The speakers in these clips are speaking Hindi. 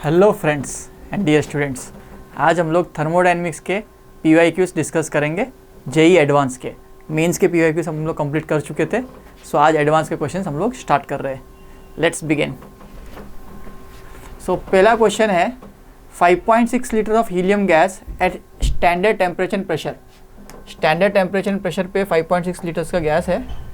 Hello friends and dear students, आज हम लोग थर्मोडायनेमिक्स के PYQs डिस्कस करेंगे। जेई एडवांस के मेंस के PYQs हम लोग कंप्लीट कर चुके थे। सो आज एडवांस के क्वेश्चंस हम लोग स्टार्ट कर रहे हैं। Let's begin. सो पहला क्वेश्चन है 5.6 litre of helium gas at standard temperature and pressure. Standard temperature and pressure पे 5.6 लीटर्स का गैस है।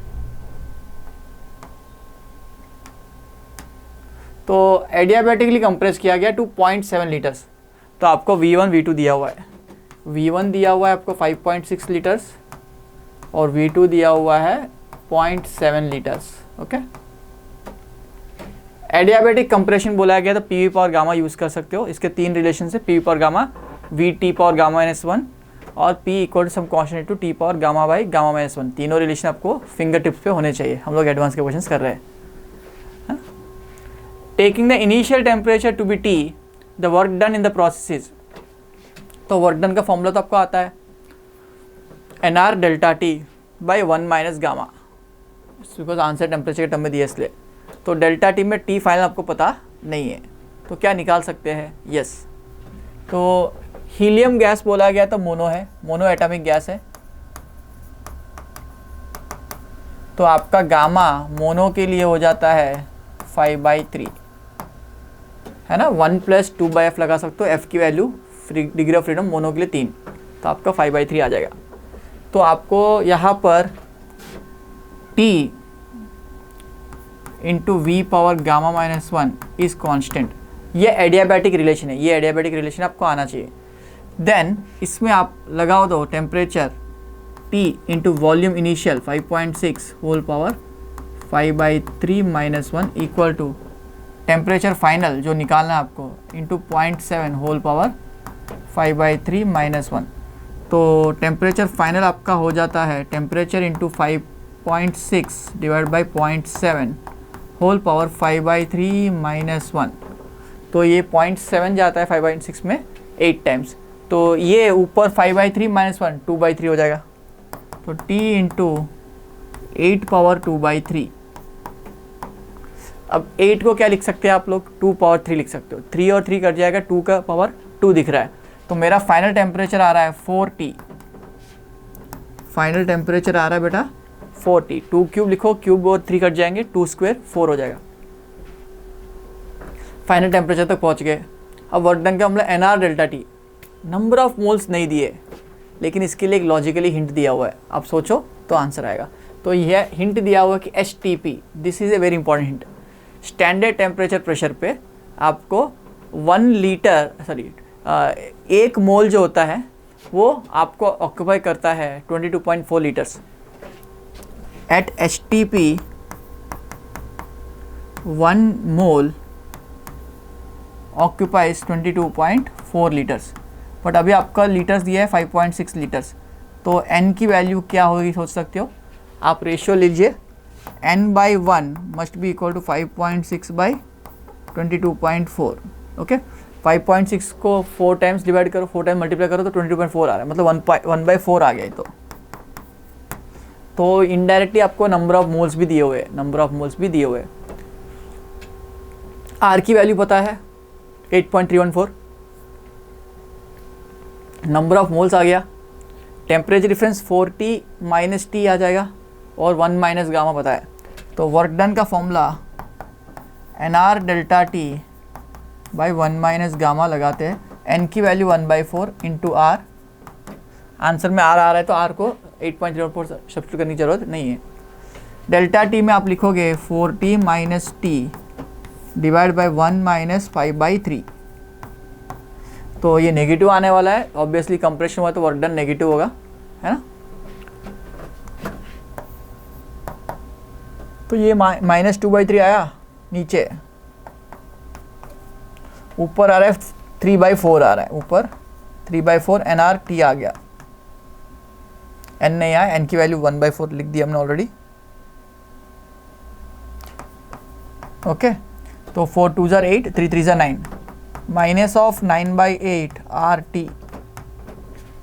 तो एडियाबैटिकली कंप्रेस किया गया टू 0.7 लीटर्स। तो आपको V1 V2 दिया हुआ है। V1 दिया हुआ है आपको 5.6 लीटर्स और V2 दिया हुआ है 0.7 लीटर्स। ओके, एडियाबैटिक कंप्रेशन बोला गया तो PV पावर गामा यूज़ कर सकते हो। इसके तीन रिलेशन से PV power gamma VT power gamma -1 और P equal to some constant to T power gamma by gamma -1। तीनों रिलेशन आपको फिंगर टिप्स पे होने चाहिए। हम लोग एडवांस के क्वेश्चन कर रहे हैं। Taking the initial temperature to be T, the work done in the process is, तो वर्क डन का फॉर्मूला तो आपको आता है NR delta T by 1 minus gamma, because answer temperature के टर्म में दिया इसलिए। तो डेल्टा T में T फाइनल आपको पता नहीं है, तो क्या निकाल सकते हैं? यस, तो हीलियम गैस बोला गया तो मोनो है, मोनो एटॉमिक गैस है। तो आपका गामा मोनो के लिए हो जाता है 5/3, है ना। 1 + 2/f लगा सकते हो। f की value degree of freedom mono के लिए 3, तो आपका 5/3 आ जाएगा। तो आपको यहाँ पर T into V power gamma -1 is constant. ये एडियाबैटिक रिलेशन है, ये एडियाबैटिक रिलेशन आपको आना चाहिए। देन इसमें आप लगाओ दो temperature T into volume initial 5.6 whole power 5/3 - 1 equal to temperature final जो निकालना है आपको इंटू 0.7 होल पावर 5/3 - 1। तो टेम्परेचर फाइनल आपका हो जाता है temperature into 5.6 divide by 0.7 whole power 5/3 - 1। तो ये 0.7 जाता है 5/6 में 8 टाइम्स। तो ये ऊपर 5/3 - 1 2/3 हो जाएगा। तो T इंटू 8 पावर 2/3। अब 8 को क्या लिख सकते हैं आप लोग? 2 पावर 3 लिख सकते हो। 3 और 3 कट जाएगा, 2 का पावर 2 दिख रहा है। तो मेरा फाइनल टेम्परेचर आ रहा है 4T। फाइनल टेम्परेचर आ रहा है बेटा 4T। 2 क्यूब लिखो, क्यूब और 3 कट जाएंगे, 2 स्क्वायर 4 हो जाएगा। फाइनल टेम्परेचर तक पहुंच गए। अब वर्क डन का मतलब NR delta T। Number of moles नहीं दिए, लेकिन इसके लिए एक लॉजिकली हिंट दिया हुआ है। आप सोचो तो आंसर आएगा। तो यह हिंट दिया हुआ है कि STP, this is a very important hint. Standard temperature pressure पे आपको 1 लीटर सॉरी 1 मोल जो होता है वो आपको ऑक्यूपाई करता है 22.4 litres. At STP 1 mole occupies 22.4 litres. But अभी आपका लीटर्स दिया है 5.6 लीटर्स। तो N की वैल्यू क्या होगी सोच सकते हो आप। रेशियो लीजिए, N/1 must be equal to 5.6 by 22.4। Okay, 5.6 को 4 टाइम्स डिवाइड करो, 4 टाइम मल्टीप्लाई करो तो 22.4 आ रहा है, मतलब 1/4 आ गया। तो इनडायरेक्टली आपको नंबर ऑफ मोल्स भी दिए हुए, नंबर ऑफ मोल्स भी दिए हुए। R की वैल्यू पता है 8.314। नंबर ऑफ मोल्स आ गया। टेम्परेचर डिफरेंस 4T - T आ जाएगा और 1 माइनस गामा पता है। तो वर्क डन का formula NR delta T by 1 minus gamma लगाते हैं। N की वैल्यू 1/4 इंटू R। आंसर में R आ रहा है तो R को 8.04 सब्स्टिट्यूट करने की जरूरत नहीं है। डेल्टा T में आप लिखोगे 4T - T divide by 1 minus 5/3। तो ये नेगेटिव आने वाला है, ऑब्वियसली कंप्रेशन हुआ तो वर्क डन नेगेटिव होगा, है ना। तो ये -2/3 आया, नीचे ऊपर आ रहा है 3/4 आ रहा है, ऊपर 3/4 NR T आ गया। N नहीं आया, N की वैल्यू 1/4 लिख दी हमने ऑलरेडी। ओके, तो 4 2 ज़ार 8, 3 3 ज़ार 9, माइनस ऑफ 9/8 RT।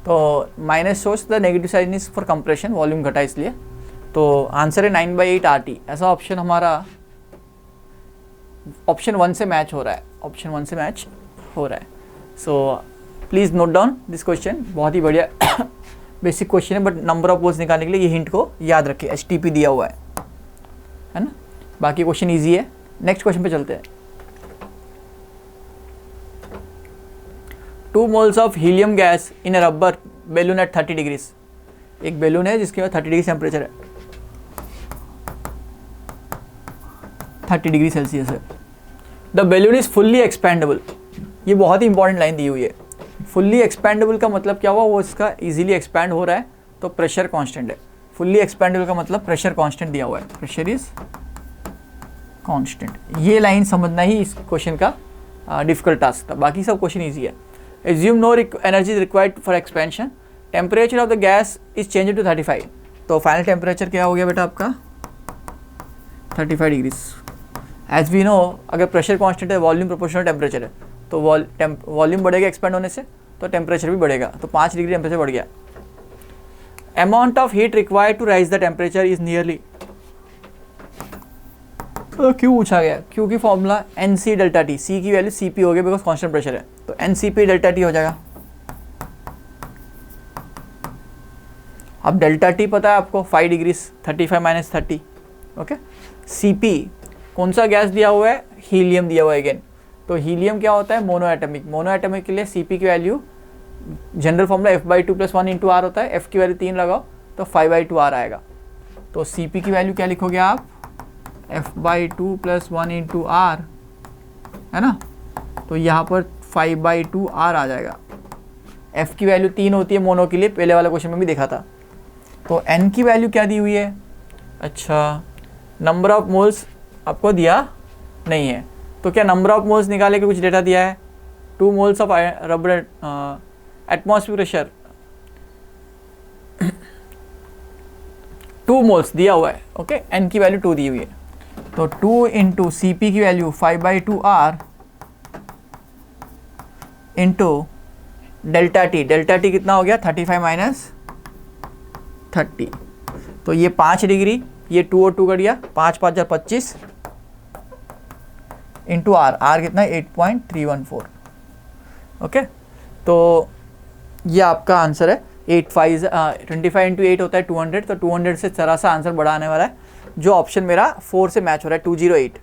तो minus shows the negative sign is for compression, volume घटा इसलिए। तो आंसर है 9/8 RT। ऐसा ऑप्शन हमारा ऑप्शन 1 से मैच हो रहा है, ऑप्शन 1 से मैच हो रहा है. So please note down this question, बहुत ही बढ़िया बेसिक क्वेश्चन है, बट नंबर ऑफ मोल्स निकालने के लिए ये हिंट को याद रखिए, HTP दिया हुआ है ना. बाकी क्वेश्चन ईजी है. नेक्स्ट क्वेश्चन पे चलते हैं. 2 moles of helium gas in a rubber balloon at 30 degrees. एक बैलून है जिसके बाद 30 डिग्री टेम्परेचर है, 30 डिग्री सेल्सियस है. The balloon is fully expendable. ये बहुत ही इंपॉर्टेंट लाइन दी हुई है. फुल्ली एक्सपेंडेबल का मतलब क्या हुआ, वो इसका इजीली एक्सपैंड हो रहा है तो प्रेशर कांस्टेंट है. फुल्ली एक्सपेंडेबल का मतलब प्रेशर कांस्टेंट दिया हुआ है, प्रेशर इज कांस्टेंट. ये लाइन समझना ही इस क्वेश्चन का डिफिकल्ट टास्क था, बाकी सब क्वेश्चन ईजी है. Assume no energy required for expansion. Temperature of the gas is change to 35. तो फाइनल टेम्परेचर क्या हो गया बेटा आपका 35 डिग्रीज. एज वी नो, अगर प्रेशर कांस्टेंट है, वॉल्यूम प्रोपोर्शनल टेम्परेचर है, तो वॉल्यूम बढ़ेगा एक्सपेंड होने से, तो टेम्परेचर भी बढ़ेगा. तो 5 डिग्री टेम्परेचर बढ़ गया. Amount of heat required to raise the temperature is nearly. तो क्यों पूछा गया, क्यू की formula NC delta T. C की वैल्यू CP हो गया बिकॉज कांस्टेंट प्रेशर है, तो NCP डेल्टा टी हो जाएगा. अब डेल्टा टी पता है आपको 5 डिग्री 35 माइनस 30. ओके. CP कौन सा गैस दिया हुआ है, हीलियम दिया हुआ है अगेन. तो हीलियम क्या होता है, मोनो एटमिक. मोनो एटमिक के लिए CP की value general formula F/2 + 1 × R होता है. F की वैल्यू 3 लगाओ तो 5/2 R आएगा. तो CP की वैल्यू क्या लिखोगे आप, F/2 + 1 × R, है ना. तो यहाँ पर 5/2 R आ जाएगा. F की वैल्यू 3 होती है मोनो के लिए, पहले वाला क्वेश्चन में भी देखा था. तो N की वैल्यू क्या दी हुई है, अच्छा नंबर ऑफ मोल्स आपको दिया नहीं है, तो क्या नंबर ऑफ मोल्स निकाले के कुछ डेटा दिया है. 2 moles of rubber atmosphere pressure 2 moles दिया हुआ है. ओके. N की वैल्यू 2 दी हुई है, तो 2 × CP की value 5/2 R into delta T. Delta T कितना हो गया 35 माइनस 30. तो ये 5 डिग्री, ये 2 और 2 कर दिया, 5 5 = 25 इंटू R. R कितना है 8.314. ओके. तो ये आपका आंसर है. 25 × 8 होता है 200, तो 200 से जरा सा आंसर बड़ा आने वाला है, जो ऑप्शन मेरा 4 से मैच हो रहा है, 208.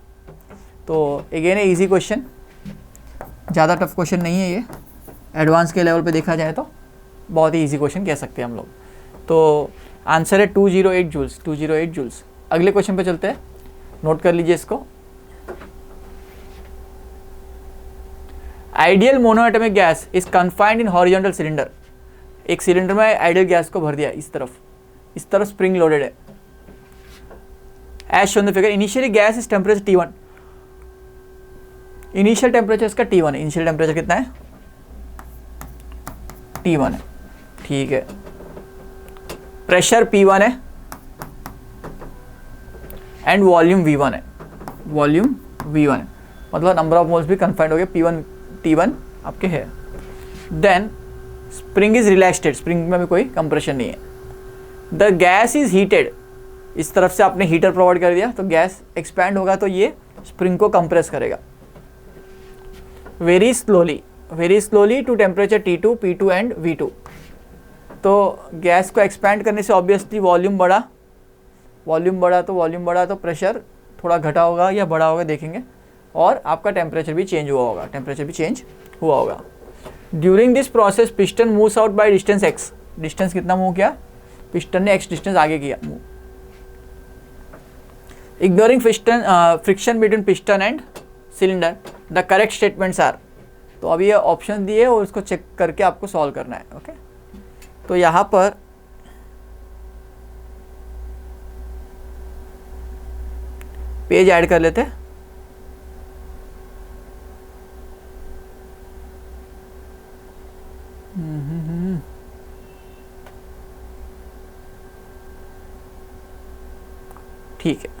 तो अगेन इजी क्वेश्चन, ज़्यादा टफ क्वेश्चन नहीं है ये. एडवांस के लेवल पे देखा जाए तो बहुत ही इजी क्वेश्चन कह सकते हैं हम लोग. तो आंसर है 208 जूल्स. 208 जूल्स. अगले क्वेश्चन पे चलते हैं, नोट कर लीजिए इसको. Ideal monoatomic gas is confined in horizontal cylinder. एक सिलेंडर में आइडियल गैस को भर दिया, इस तरफ स्प्रिंग लोडेड है. As shown the figure, initially gas is temperature T1. Initial temperature इसका T1 है. इनिशियल टेम्परेचर कितना है, T1 है. ठीक है. प्रेशर P1 है एंड वॉल्यूम V1 है. वॉल्यूम V1 है, मतलब नंबर ऑफ मोल्स भी कन्फाइंड हो गया. P1 T1 आपके है. Then spring is relaxed. Spring में भी कोई कंप्रेशन नहीं है. The gas is heated. इस तरफ से आपने हीटर प्रोवाइड कर दिया, तो गैस एक्सपैंड होगा, तो ये स्प्रिंग को कंप्रेस करेगा very slowly to temperature T2, P2 and V2. तो गैस को एक्सपैंड करने से ऑब्वियसली वॉल्यूम बढ़ा तो प्रेशर थोड़ा घटा होगा या बढ़ा होगा, देखेंगे. और आपका टेम्परेचर भी चेंज हुआ होगा. During this process piston moves out by distance x. Distance कितना मूव किया, पिस्टन ने x डिस्टेंस आगे किया. Ignoring friction between piston and cylinder, the correct statements are. तो अभी ये ऑप्शन दिए और उसको चेक करके आपको सॉल्व करना है. ओके. तो यहाँ पर पेज ऐड कर लेते हैं. ठीक है.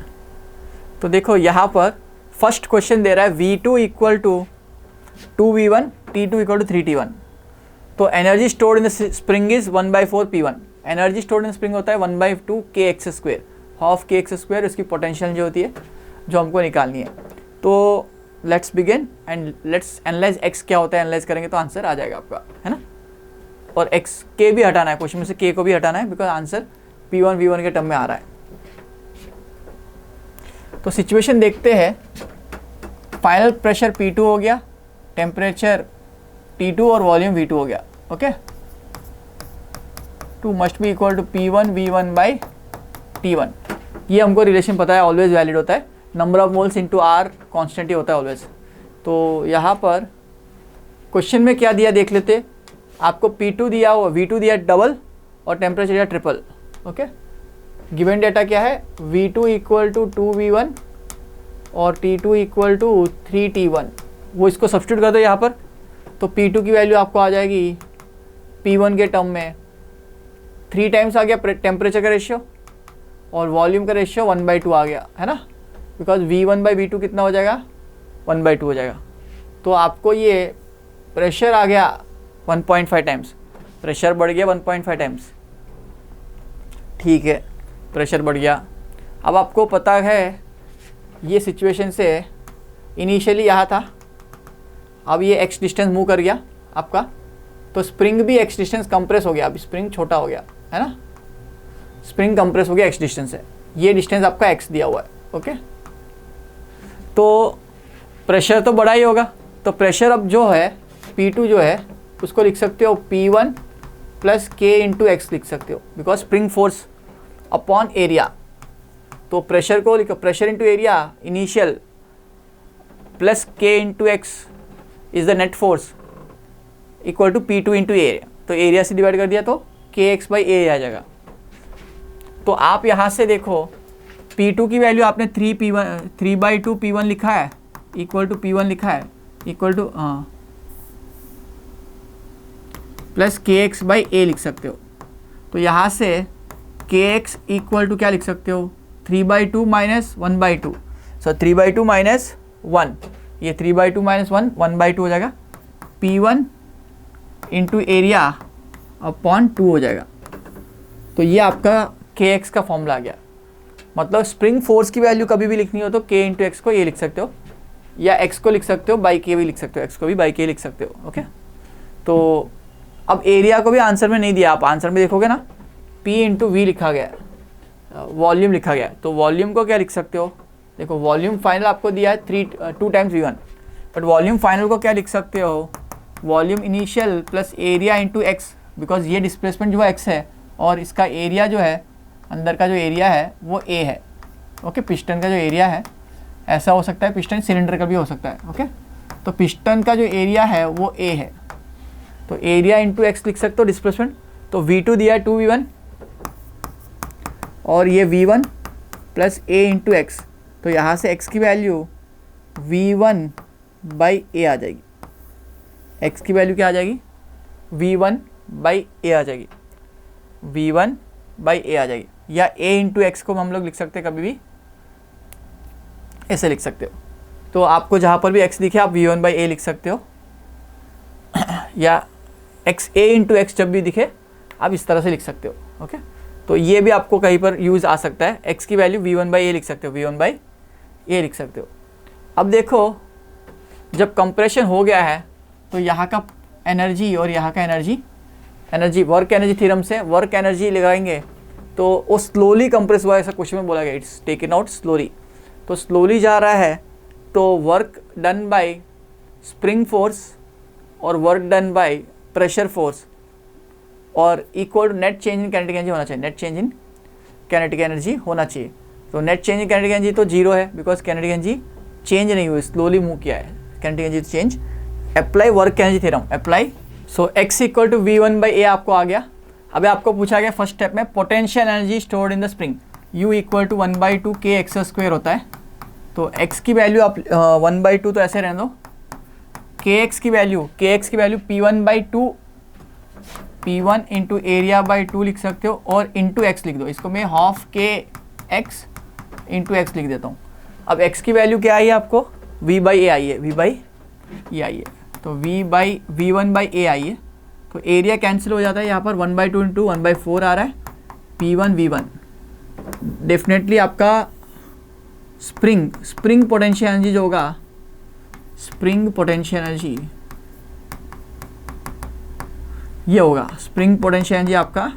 तो देखो यहाँ पर फर्स्ट क्वेश्चन दे रहा है V2 = 2V1, T2 = 3T1. तो energy stored in the spring is 1/4 P1. Energy stored in spring होता है 1/2 kx², हाफ kx². इसकी पोटेंशियल जो होती है, जो हमको निकालनी है. तो let's begin and let's analyse x क्या होता है, एनालाइज करेंगे तो आंसर आ जाएगा आपका, है ना। और x के भी हटाना है, क्वेश्चन में से k को भी हटाना है, बिकॉज आंसर P1 V1 के टर्म में आ रहा है। तो सिचुएशन देखते हैं, फाइनल प्रेशर P2 हो गया, टेम्परेचर T2 और वॉल्यूम V2 हो गया, okay. 2 must be equal to P1 V1 by T1। ये हमको रिलेशन पता है, ऑलवेज वैलिड होता है, number of moles into R constant ही होता है ऑलवेज। तो यहाँ पर क्वेश्चन में क्या दिया देख लेते, आपको P2 दिया हुआ, V2 दिया डबल और टेम्परेचर दिया ट्रिपल, ओके। गिवन डेटा क्या है, V2 इक्वल टू 2V1 और T2 इक्वल टू 3T1। वो इसको सब्स्टिट्यूट कर दो यहाँ पर, तो P2 की वैल्यू आपको आ जाएगी P1 के टर्म में 3 टाइम्स आ गया टेम्परेचर का रेशियो, और वॉल्यूम का रेशियो 1/2 आ गया, है ना, बिकॉज V1/V2 कितना हो जाएगा, 1/2 हो जाएगा। तो आपको ये प्रेशर आ गया 1.5 टाइम्स, प्रेशर बढ़ गया 1.5 टाइम्स, ठीक है, प्रेशर बढ़ गया। अब आपको पता है ये सिचुएशन से इनिशियली यहाँ था, अब ये x डिस्टेंस मूव कर गया आपका, तो स्प्रिंग भी x डिस्टेंस कंप्रेस हो गया, अब स्प्रिंग छोटा हो गया, है ना, स्प्रिंग कंप्रेस हो गया x डिस्टेंस से, ये डिस्टेंस आपका x दिया हुआ है, ओके। तो प्रेशर तो बड़ा ही होगा, तो प्रेशर अब जो है P2 जो है उसको लिख सकते हो P1 plus K into x लिख सकते हो, because spring force upon area. तो प्रेशर को लिखो, pressure into area initial plus K into X is the net force equal to P2 into area. तो एरिया से डिवाइड कर दिया तो KX बाई ए आ जाएगा। तो आप यहाँ से देखो P2 की वैल्यू आपने 3/2 P1 लिखा है, इक्वल टू P1 लिखा है, equal to plus KX by A लिख सकते हो। तो यहाँ से KX इक्वल टू क्या लिख सकते हो, 3/2 माइनस 1/2, सो 3/2 माइनस 1, ये 3/2 माइनस 1 1/2 हो जाएगा, P1 इंटू एरिया अपॉन 2 हो जाएगा। तो ये आपका KX का फॉर्मूला आ गया। मतलब स्प्रिंग फोर्स की वैल्यू कभी भी लिखनी हो तो K इंटू एक्स को ये लिख सकते हो, या x को लिख सकते हो बाई K भी लिख सकते हो, x को भी बाई K लिख सकते हो, ओके। तो अब एरिया को भी आंसर में नहीं दिया, आप आंसर में देखोगे ना P इंटू वी लिखा गया, वॉल्यूम लिखा गया, तो वॉल्यूम को क्या लिख सकते हो, देखो वॉल्यूम फाइनल आपको दिया है 2 times V1, but volume final को क्या लिख सकते हो, volume initial plus area into x, because ये डिस्प्लेसमेंट जो x है और इसका एरिया जो है, अंदर का जो एरिया है वो a है, ओके। पिस्टन का जो एरिया है ऐसा हो सकता है, पिस्टन सिलेंडर का भी हो सकता है, ओके। तो पिस्टन का जो एरिया है वो a है, तो एरिया इंटू एक्स लिख सकते हो डिस्प्लेसमेंट। तो V2 दिया है 2V1 और ये V1 plus a into X, तो यहाँ से x की वैल्यू V1 बाई ए आ जाएगी, x की वैल्यू क्या आ जाएगी, V1 बाई ए आ जाएगी, V1 बाई ए आ जाएगी, या a इंटू एक्स को हम लोग लिख सकते हैं कभी भी ऐसे लिख सकते हो। तो आपको जहाँ पर भी x दिखे आप V1 बाई ए लिख सकते हो, या x a इंटू एक्स जब भी दिखे आप इस तरह से लिख सकते हो, ओके। तो ये भी आपको कहीं पर यूज़ आ सकता है, x की वैल्यू V1 बाई ए लिख सकते हो, V1 बाई ए लिख सकते हो। अब देखो जब कंप्रेशन हो गया है तो यहाँ का एनर्जी और यहाँ का एनर्जी वर्क एनर्जी थ्योरम से वर्क एनर्जी लगाएंगे तो वो स्लोली कंप्रेस हुआ, ऐसा क्वेश्चन में बोला गया, इट्स टेकन आउट स्लोली। तो स्लोली जा रहा है तो work done by spring force और work done by pressure force और equal to net change in kinetic energy होना चाहिए, net change in kinetic energy होना चाहिए। तो net change in kinetic energy तो 0 है, बिकॉज काइनेटिक एनर्जी चेंज नहीं हुई, स्लोली मूव किया है, kinetic energy change. Apply work energy theorem, apply. So x equal to V1 by A आपको आ गया। अब आपको पूछा गया फर्स्ट स्टेप में potential energy stored in the spring, U equal to 1/2 KX square होता है। तो x की वैल्यू आप 1/2 तो ऐसे रहने दो, KX की value P1/2 P1 into area by 2 लिख सकते हो और इंटू एक्स लिख दो, इसको मैं हाफ KX इंटू एक्स लिख देता हूँ। अब x की वैल्यू क्या आई है आपको, V बाई ए आई है, V बाई ए आई है, तो V1 बाई ए आई है। तो एरिया कैंसिल हो जाता है, यहाँ पर 1/2 इंटू 1/4 आ रहा है, P1 V1। डेफिनेटली आपका स्प्रिंग पोटेंशियल एनर्जी जो होगा स्प्रिंग पोटेंशियल एनर्जी, ये होगा स्प्रिंग पोटेंशियल एनर्जी आपका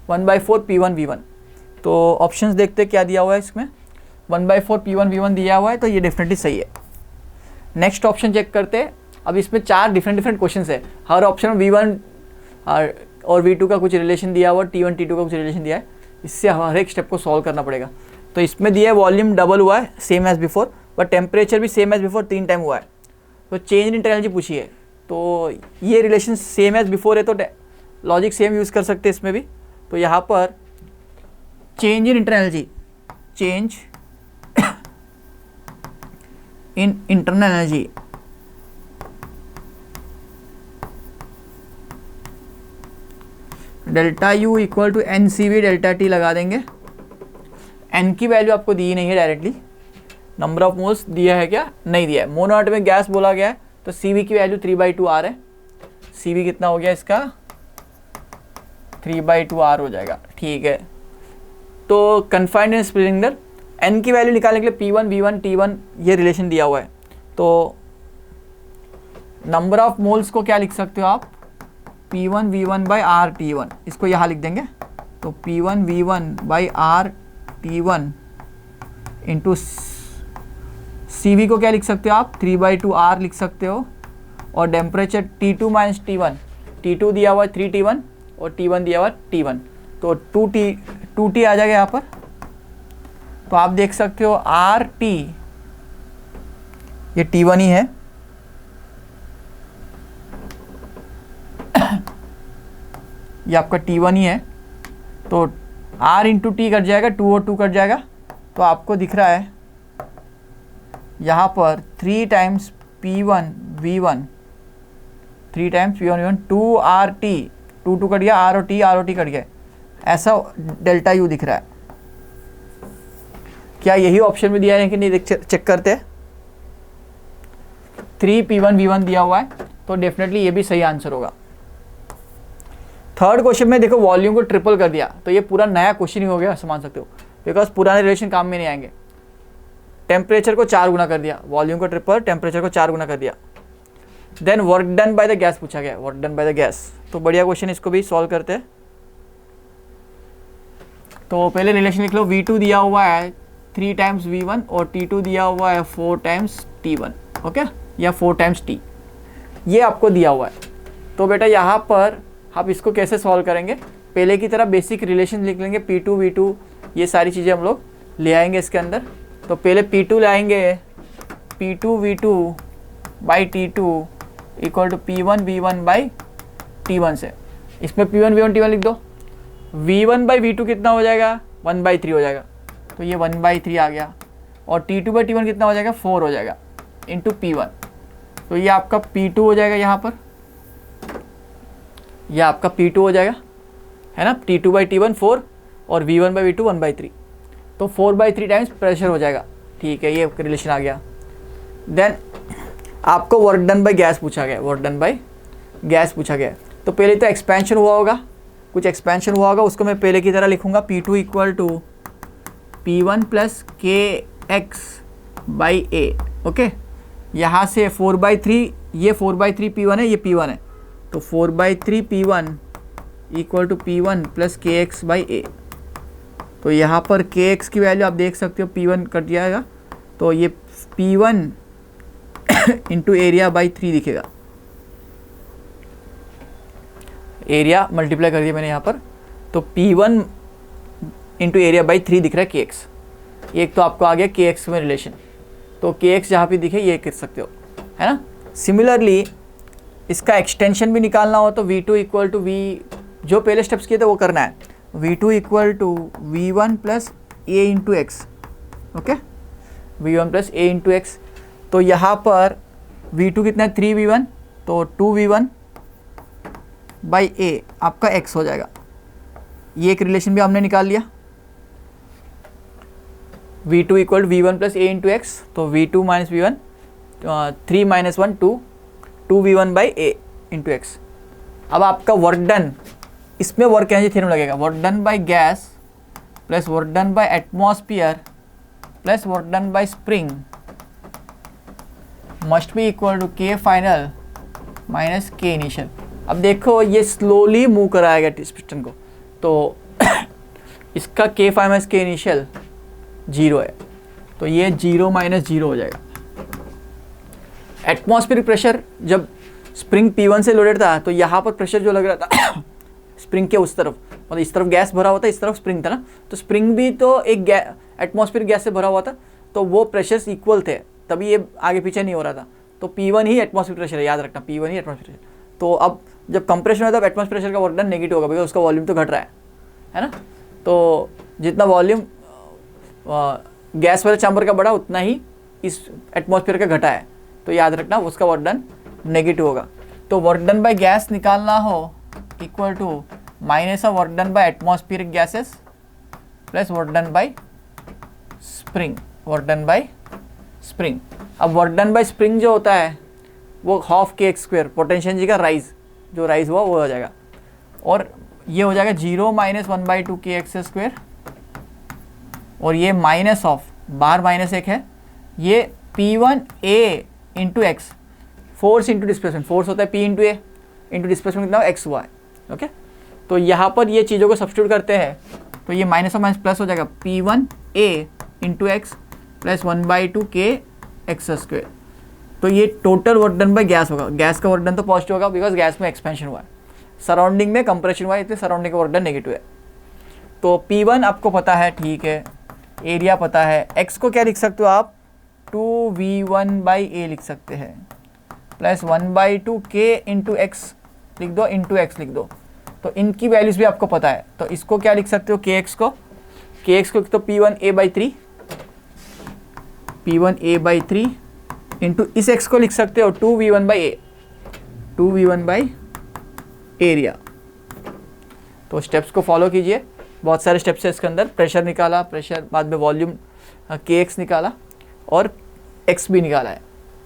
1/4 P1V1। तो ऑप्शंस देखते क्या दिया हुआ है इसमें, 1/4 P1V1 दिया हुआ है, तो ये डेफिनेटली सही है। नेक्स्ट ऑप्शन चेक करते हैं। अब इसमें 4 डिफरेंट क्वेश्चन है, हर ऑप्शन में V1 और V2 का कुछ रिलेशन दिया हुआ, T1 T2 का कुछ रिलेशन दिया है, इससे हर एक स्टेप को सॉल्व करना पड़ेगा। तो इसमें दिया है वॉल्यूम डबल हुआ है same as before, but temperature भी सेम एज बिफोर 3 टाइम हुआ है। तो चेंज इन इंटरनल एनर्जी पूछी है, तो ये रिलेशन सेम एज बिफोर है, तो लॉजिक सेम यूज़ कर सकते हैं इसमें भी। तो यहाँ पर change in internal energy, change in internal energy delta U equal to N C V delta T लगा देंगे। एन की वैल्यू आपको दी नहीं है डायरेक्टली, नंबर ऑफ मोल्स दिया है क्या, नहीं दिया है। मोनोएटॉमिक में गैस बोला गया है, तो सी वी की वैल्यू 3/2 आर है। सी वी कितना हो गया इसका, 3/2 आर हो जाएगा, ठीक है। तो कन्फाइंड इन सिलेंडर, एन की वैल्यू निकालने के लिए P1 V1 T1 ये रिलेशन दिया हुआ है। तो नंबर ऑफ मोल्स को क्या लिख सकते हो आप, P1 V1 by are T1, इसको यहाँ लिख देंगे। तो P1 V1 by are T1 into CV को क्या लिख सकते हो आप, 3/2 आर लिख सकते हो। और temperature T2 minus T1, T2 दिया हुआ है 3T1 और T1 दिया हुआ है T1, तो 2T आ जाएगा यहाँ पर। तो आप देख सकते हो RT, ये T1 ही है, ये आपका T1 ही है। तो R इंटू टी कट जाएगा, 2 और 2 कट जाएगा, तो आपको दिख रहा है यहाँ पर 3 times P1 V1, 3 times P1 V1, 2RT, 2 cut गया, R और T कट गया, ऐसा डेल्टा यू दिख रहा है। क्या यही ऑप्शन में दिया है कि नहीं, चेक करते हैं। 3 P1 V1 दिया हुआ है, तो डेफिनेटली ये भी सही आंसर होगा। थर्ड क्वेश्चन में देखो वॉल्यूम को ट्रिपल कर दिया, तो ये पूरा नया क्वेश्चन ही हो गया, समझ सकते हो, बिकॉज पुराने रिलेशन काम में नहीं आएंगे। टेम्परेचर को 4 गुना कर दिया, वॉल्यूम को ट्रिपल, टेम्परेचर को 4 गुना कर दिया। Then work done by the gas पूछा गया, work done by the gas, तो बढ़िया क्वेश्चन, इसको भी सॉल्व करते हैं। तो पहले रिलेशन लिख लो, V2 दिया हुआ है 3 टाइम्स V1 और T2 दिया हुआ है 4 टाइम्स T1, ओके, या 4 टाइम्स T, ये आपको दिया हुआ है। तो बेटा यहाँ पर आप इसको कैसे सॉल्व करेंगे, पहले की तरह बेसिक रिलेशन लिख लेंगे, P2 V2 ये सारी चीज़ें हम लोग ले आएंगे इसके अंदर। तो पहले P2 ले आएंगे, P2 V2 by T2 equal to P1 V1 by T1 से, इसमें P1 V1 T1 लिख दो। V1 बाई V2 कितना हो जाएगा, 1/3 हो जाएगा, तो ये 1/3 आ गया। और T2 बाई T1 कितना हो जाएगा, 4 हो जाएगा, इंटू P1, तो ये आपका P2 हो जाएगा यहाँ पर, ये आपका P2 हो जाएगा, है ना। T2 बाई T1 4 और V1 बाई V2 1/3, तो 4/3 टाइम्स प्रेशर हो जाएगा, ठीक है, ये रिलेशन आ गया। देन आपको वर्क डन बाई गैस पूछा गया, वर्क डन बाई गैस पूछा गया। तो पहले तो एक्सपेंशन हुआ होगा, कुछ एक्सपेंशन हुआ होगा, उसको मैं पहले की तरह लिखूंगा, P2 equal to P1 plus KX by A, okay. यहाँ से 4/3, ये 4/3 P1 है, ये P1 है, तो 4/3 P1 equal to P1 plus KX by A। तो यहाँ पर KX की वैल्यू आप देख सकते हो, P1 कट जाएगा, तो ये P1 इंटू एरिया बाई 3 दिखेगा, एरिया मल्टीप्लाई कर दिया मैंने यहाँ पर, तो P1 इंटू एरिया बाई 3 दिख रहा है KX। एक तो आपको आ गया KX में रिलेशन, तो KX जहाँ पे दिखे ये कर सकते हो, है ना। सिमिलरली इसका एक्सटेंशन भी निकालना हो तो V2 इक्वल टू V, जो पहले स्टेप्स किए थे वो करना है, V2 equal to V1 plus A into X, okay, V1 plus A into X. तो यहाँ पर V2 कितना है, 3V1, तो 2V1 बाई A आपका x हो जाएगा। ये एक रिलेशन भी हमने निकाल लिया, V2 equal V1 plus A into X, तो V2 minus V1, 3 minus 1 2, 2V1 by A into X. अब आपका वर्क डन, इसमें वर्क एनर्जी थ्योरम लगेगा, work done by gas plus work done by atmosphere plus work done by spring must be equal to K final minus K initial. अब देखो ये स्लोली मूव कराएगा पिस्टन को, तो इसका के फाइनल माइनस के इनिशियल 0 है, तो ये 0 माइनस 0 हो जाएगा। एटमॉस्फेरिक प्रेशर जब स्प्रिंग P1 से लोडेड था तो यहाँ पर प्रेशर जो लग रहा था स्प्रिंग के उस तरफ, मतलब इस तरफ गैस भरा हुआ था, इस तरफ स्प्रिंग था ना, तो स्प्रिंग भी तो एक एटमॉस्फेरिक गैस से भरा हुआ था, तो वो प्रेशर्स इक्वल थे, तभी ये आगे पीछे नहीं हो रहा था। तो P1 ही एटमॉस्फेरिक प्रेशर है, याद रखना, P1 ही एटमॉस्फेरिक प्रेशर। तो अब जब कंप्रेशन होता है तब एटमॉस्फेरिक प्रेशर का वर्क डन नेगेटिव होगा, बिकॉज उसका वॉल्यूम तो घट रहा है ना। तो जितना वॉल्यूम गैस वाले चैम्बर का बढ़ा उतना ही इस एटमॉस्फेयर का घटा है, तो याद रखना उसका वर्क डन नेगेटिव होगा। तो वर्क डन बाय गैस निकालना हो equal to minus of work done by atmospheric gases plus work done by spring, work done by spring. अब वर्क डन बाय स्प्रिंग जो होता है वो हाफ के एक्स स्क्वायर, पोटेंशियल जी का राइज जो राइज हुआ वो हो जाएगा, और ये हो जाएगा 0 माइनस 1/2 के एक्स स्क्वायर, और ये माइनस ऑफ, बाहर माइनस एक है, ये P1A into x, force into displacement, force होता है P इंटू ए, इंटू डिस्प्लेसमेंट कितना एक्स हुआ है। ओके, तो यहाँ पर ये चीज़ों को सब्स्टिट्यूट करते हैं, तो ये माइनस ऑफ माइनस प्लस हो जाएगा P1A इंटू एक्स प्लस 1/2 के एक्स स्क्वायर। तो ये total work done by gas होगा, गैस का वर्क डन तो पॉजिटिव होगा बिकॉज गैस में एक्सपेंशन हुआ है, सराउंडिंग में कंप्रेशन हुआ है, इसलिए सराउंडिंग का वर्क डन नेगेटिव है। तो P1 आपको पता है, ठीक है, एरिया पता है, x को क्या लिख सकते हो आप, 2V1/A लिख सकते हैं, प्लस 1/2 k इंटू एक्स लिख दो, इंटू एक्स लिख दो, तो इनकी वैल्यूज भी आपको पता है। तो इसको क्या लिख सकते हो, kx को तो P1A/3, P1A/3 इंटू इस x को लिख सकते हो 2V1/A, 2V1/ एरिया। तो स्टेप्स को फॉलो कीजिए, बहुत सारे स्टेप्स है इसके अंदर। प्रेशर निकाला, प्रेशर बाद में वॉल्यूम kx निकाला और x भी निकाला है,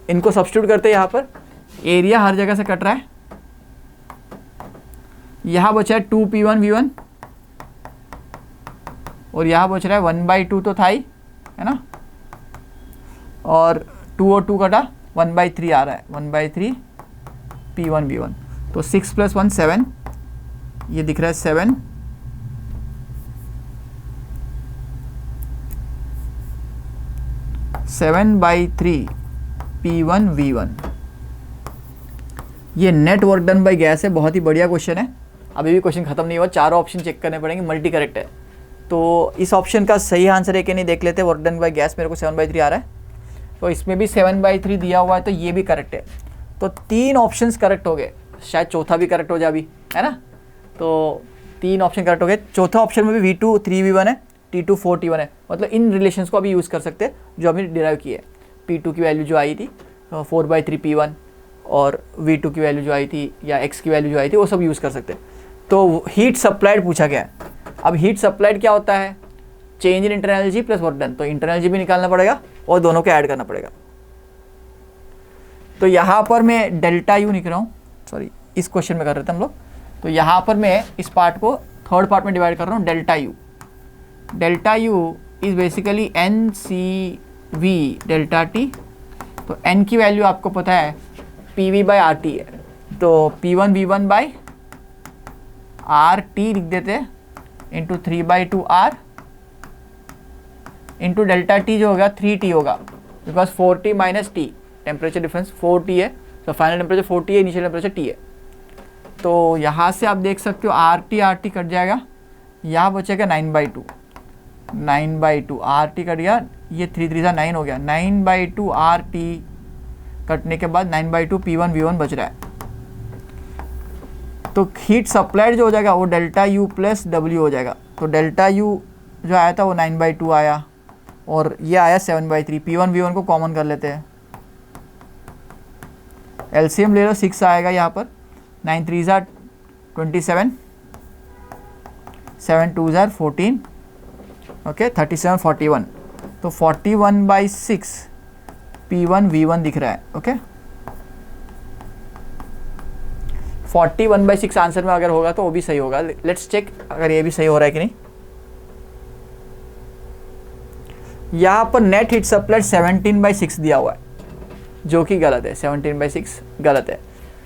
इनको सब्स्टिट्यूट करते हैं। यहाँ पर एरिया हर जगह से कट रहा है, यहाँ बचा है 2P1V1 और यहाँ बच रहा है 1/2 तो था ही, है ना, और 2 और 2 कटा, 1/3 आ रहा है, 1/3 P1V1। तो 6 + 1 7, ये दिख रहा है 7, 7/3 P1V1। ये net work done by gas है, बहुत ही बढ़िया क्वेश्चन है। अभी भी क्वेश्चन खत्म नहीं हुआ, चारों ऑप्शन चेक करने पड़ेंगे, मल्टी करेक्ट है। तो इस ऑप्शन का सही आंसर है कि नहीं देख लेते। वर्क डन बाय गैस मेरे को 7/3 आ रहा है, तो इसमें भी 7/3 दिया हुआ है, तो ये भी करेक्ट है। तो 3 ऑप्शंस करेक्ट हो गए, शायद चौथा भी करेक्ट हो जाए अभी, है ना। तो 3 ऑप्शन करेक्ट हो गए। चौथा ऑप्शन में भी V2 3V1 है, T2 4T1 है, मतलब इन रिलेशंस को अभी यूज़ कर सकते हैं जो हमने डिराइव की है। P2 की वैल्यू जो आई थी 4/3 P1 और V2 की वैल्यू जो आई थी या x की वैल्यू जो आई थी वो सब यूज़ कर सकते हैं। तो हीट सप्लाइड पूछा गया है। अब हीट सप्लाइड क्या होता है, change in internal energy plus work done, तो इंटरनल एनर्जी भी निकालना पड़ेगा और दोनों को ऐड करना पड़ेगा। तो यहाँ पर मैं डेल्टा यू लिख रहा हूँ, सॉरी इस क्वेश्चन में कर रहे थे हम लोग, तो यहाँ पर मैं इस पार्ट को थर्ड पार्ट में डिवाइड कर रहा हूँ। Delta U is basically NCV delta T. तो n की वैल्यू आपको पता है PV/RT है, तो P1V1/RT लिख देते हैं into 3/2R into delta T जो होगा 3T होगा, because 4T minus T, temperature difference 4T है, तो फाइनल टेम्परेचर 4T है, इनिशियल टेम्परेचर T है। तो यहाँ से आप देख सकते हो RT कट जाएगा, यहाँ बचेगा 9/2 RT कट गया, ये 3 3 9 हो गया, 9/2 RT कटने के बाद 9/2 P1V1 बच रहा है। तो हीट सप्लाइड जो हो जाएगा वो डेल्टा यू प्लस W हो जाएगा। तो डेल्टा यू जो आया था वो 9/2 आया और ये आया 7/3। P1V1 को कॉमन कर लेते हैं, LCM ले लो, 6 आएगा यहाँ पर, 9 3 27, 7 2 14, ओके 37 41, तो 41/6 P1V1 दिख रहा है। ओके 41/6 आंसर में अगर होगा तो वो भी सही होगा। लेट्स चेक अगर ये भी सही हो रहा है कि नहीं। यहाँ पर नेट हीट सप्लाइड 17/6 दिया हुआ है, जो कि गलत है, 17/6 गलत है।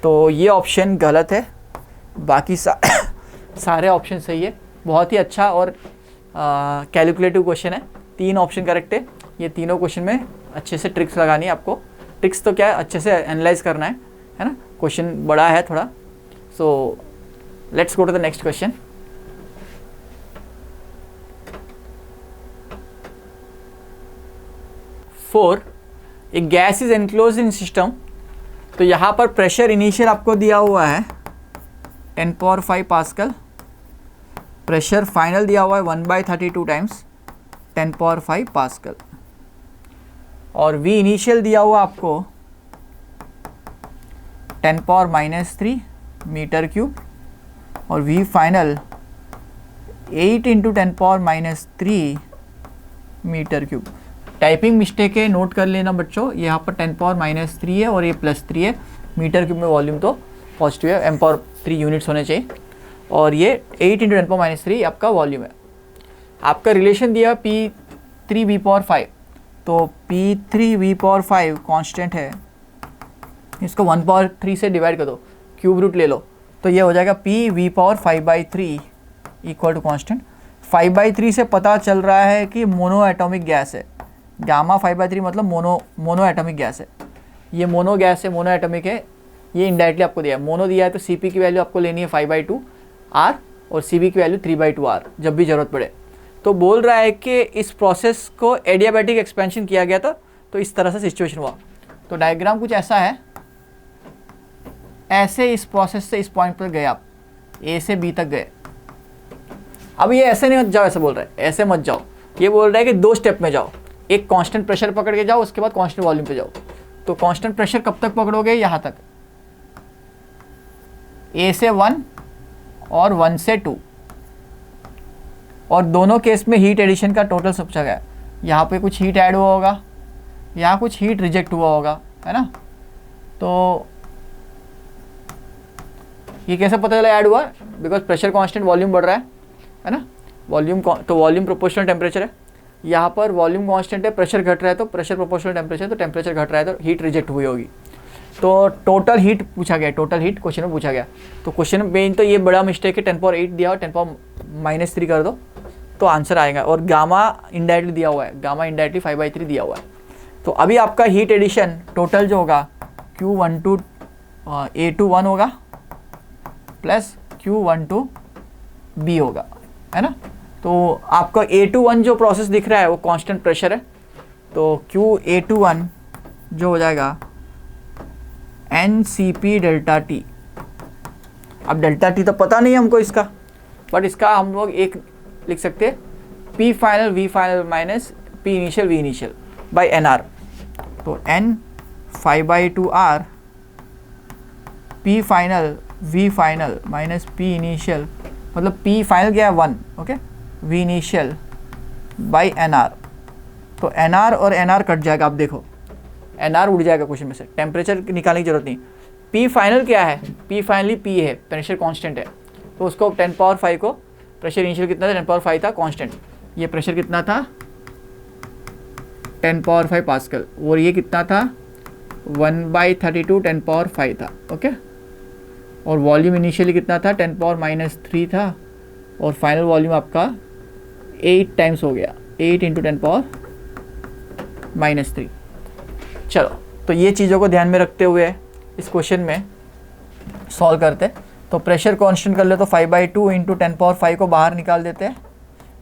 तो ये ऑप्शन गलत है, बाकी सारे ऑप्शन सही है। बहुत ही अच्छा और कैलकुलेटिव क्वेश्चन है, 3 ऑप्शन करेक्ट है। ये तीनों क्वेश्चन में अच्छे से ट्रिक्स लगानी है आपको। ट्रिक्स तो क्या है, अच्छे से एनालाइज करना है ना। क्वेश्चन बड़ा है थोड़ा। So let's go to the next question. Four, a gas is enclose in system. तो यहाँ पर प्रेशर इनिशियल आपको दिया हुआ है 10⁵ पास्कल, प्रेशर फाइनल दिया हुआ है 1/32 टाइम्स 10⁵ पास्कल, और V इनिशियल दिया हुआ आपको 10⁻³ मीटर क्यूब, और V final 8 × 10⁻³ metre cube. Typing mistake है, नोट कर लेना बच्चों। यहाँ पर 10⁻³ है और ये +3 है। मीटर क्यूब में वॉल्यूम तो पॉजिटिव है, m⁻³ यूनिट्स होने चाहिए, और ये 8 × 10⁻³ आपका वॉल्यूम है। आपका रिलेशन दिया P3V⁵, तो P3V⁵ कांस्टेंट है, इसको 1/3 से डिवाइड कर दो, क्यूब रूट ले लो, तो ये हो जाएगा PV⁵/3 इक्वल टू कांस्टेंट। 5/3 से पता चल रहा है कि मोनो एटॉमिक गैस है। गामा 5/3 मतलब मोनो एटॉमिक गैस है। ये मोनो गैस है, मोनो एटॉमिक है। ये इनडायरेक्टली आपको दिया है, मोनो दिया है तो Cp की वैल्यू आपको लेनी है 5/2 R और Cv की वैल्यू 3/2 R जब भी ज़रूरत पड़े। तो बोल रहा है कि इस प्रोसेस को एडियाबैटिक एक्सपेंशन किया गया था, तो इस तरह से सिचुएशन हुआ। तो डायग्राम कुछ ऐसा है, ऐसे इस प्रोसेस से इस पॉइंट पर गए आप, A से B तक गए। अब ये ऐसे नहीं मत जाओ, ऐसे बोल रहा है, ऐसे मत जाओ। ये बोल रहा है कि 2 स्टेप में जाओ, एक कांस्टेंट प्रेशर पकड़ के जाओ, उसके बाद कांस्टेंट वॉल्यूम पे जाओ। तो कांस्टेंट प्रेशर कब तक पकड़ोगे, यहाँ तक, A से 1 और 1 से 2, और दोनों केस में हीट एडिशन का टोटल सब जगह है। यहाँ पे कुछ हीट ऐड हुआ होगा, यहाँ कुछ हीट रिजेक्ट हुआ होगा, है ना। तो ये कैसे पता चला ऐड हुआ, बिकॉज प्रेशर कांस्टेंट, वॉल्यूम बढ़ रहा है ना। वॉल्यूम तो वॉल्यूम प्रोपोर्शनल टेम्परेचर है, यहाँ पर वॉल्यूम कांस्टेंट है, प्रेशर घट रहा है तो प्रेशर प्रोपोर्शनल टेम्परेचर, तो टेम्परेचर घट रहा है तो हीट रिजेक्ट हुई होगी। तो टोटल हीट पूछा गया, टोटल हीट क्वेश्चन में पूछा गया। तो क्वेश्चन में तो ये बड़ा मिस्टेक है, 10⁻8 दिया हो, 10⁻³ कर दो तो आंसर आएगा। और गामा इंडायरेक्टली दिया हुआ है, गामा इंडायरेक्टली 5/3 दिया हुआ है। तो अभी आपका हीट एडिशन टोटल जो होगा Q12 A21 होगा प्लस Q12 B होगा, है ना। तो आपका A21 जो प्रोसेस दिख रहा है वो कांस्टेंट प्रेशर है, तो QA21 जो हो जाएगा NCP∆T। अब ∆T तो पता नहीं है हमको इसका, बट इसका हम लोग एक लिख सकते हैं P final V final minus P initial V initial by NR। तो N 5/2 R P final V final minus P initial, मतलब P फाइनल क्या है 1, okay, V initial by NR। तो NR और NR कट जाएगा, आप देखो NR उड़ जाएगा क्वेश्चन में से, टेम्परेचर निकालने की जरूरत नहीं। P फाइनल क्या है, P फाइनली P है, प्रेशर कांस्टेंट है, तो उसको 10⁻5 को, प्रेशर इनिशियल कितना था 10⁻5 था कांस्टेंट, ये प्रेशर कितना था 10⁻5 पास्कल, और ये कितना था 1/32 10⁻5 था, ओके। और वॉल्यूम इनिशियली कितना था 10⁻³ था, और फाइनल वॉल्यूम आपका 8 टाइम्स हो गया, 8 × 10⁻³ चलो, तो ये चीज़ों को ध्यान में रखते हुए इस क्वेश्चन में सॉल्व करते। तो प्रेशर कांस्टेंट कर ले तो 5/2 × 10⁻5 को बाहर निकाल देते हैं।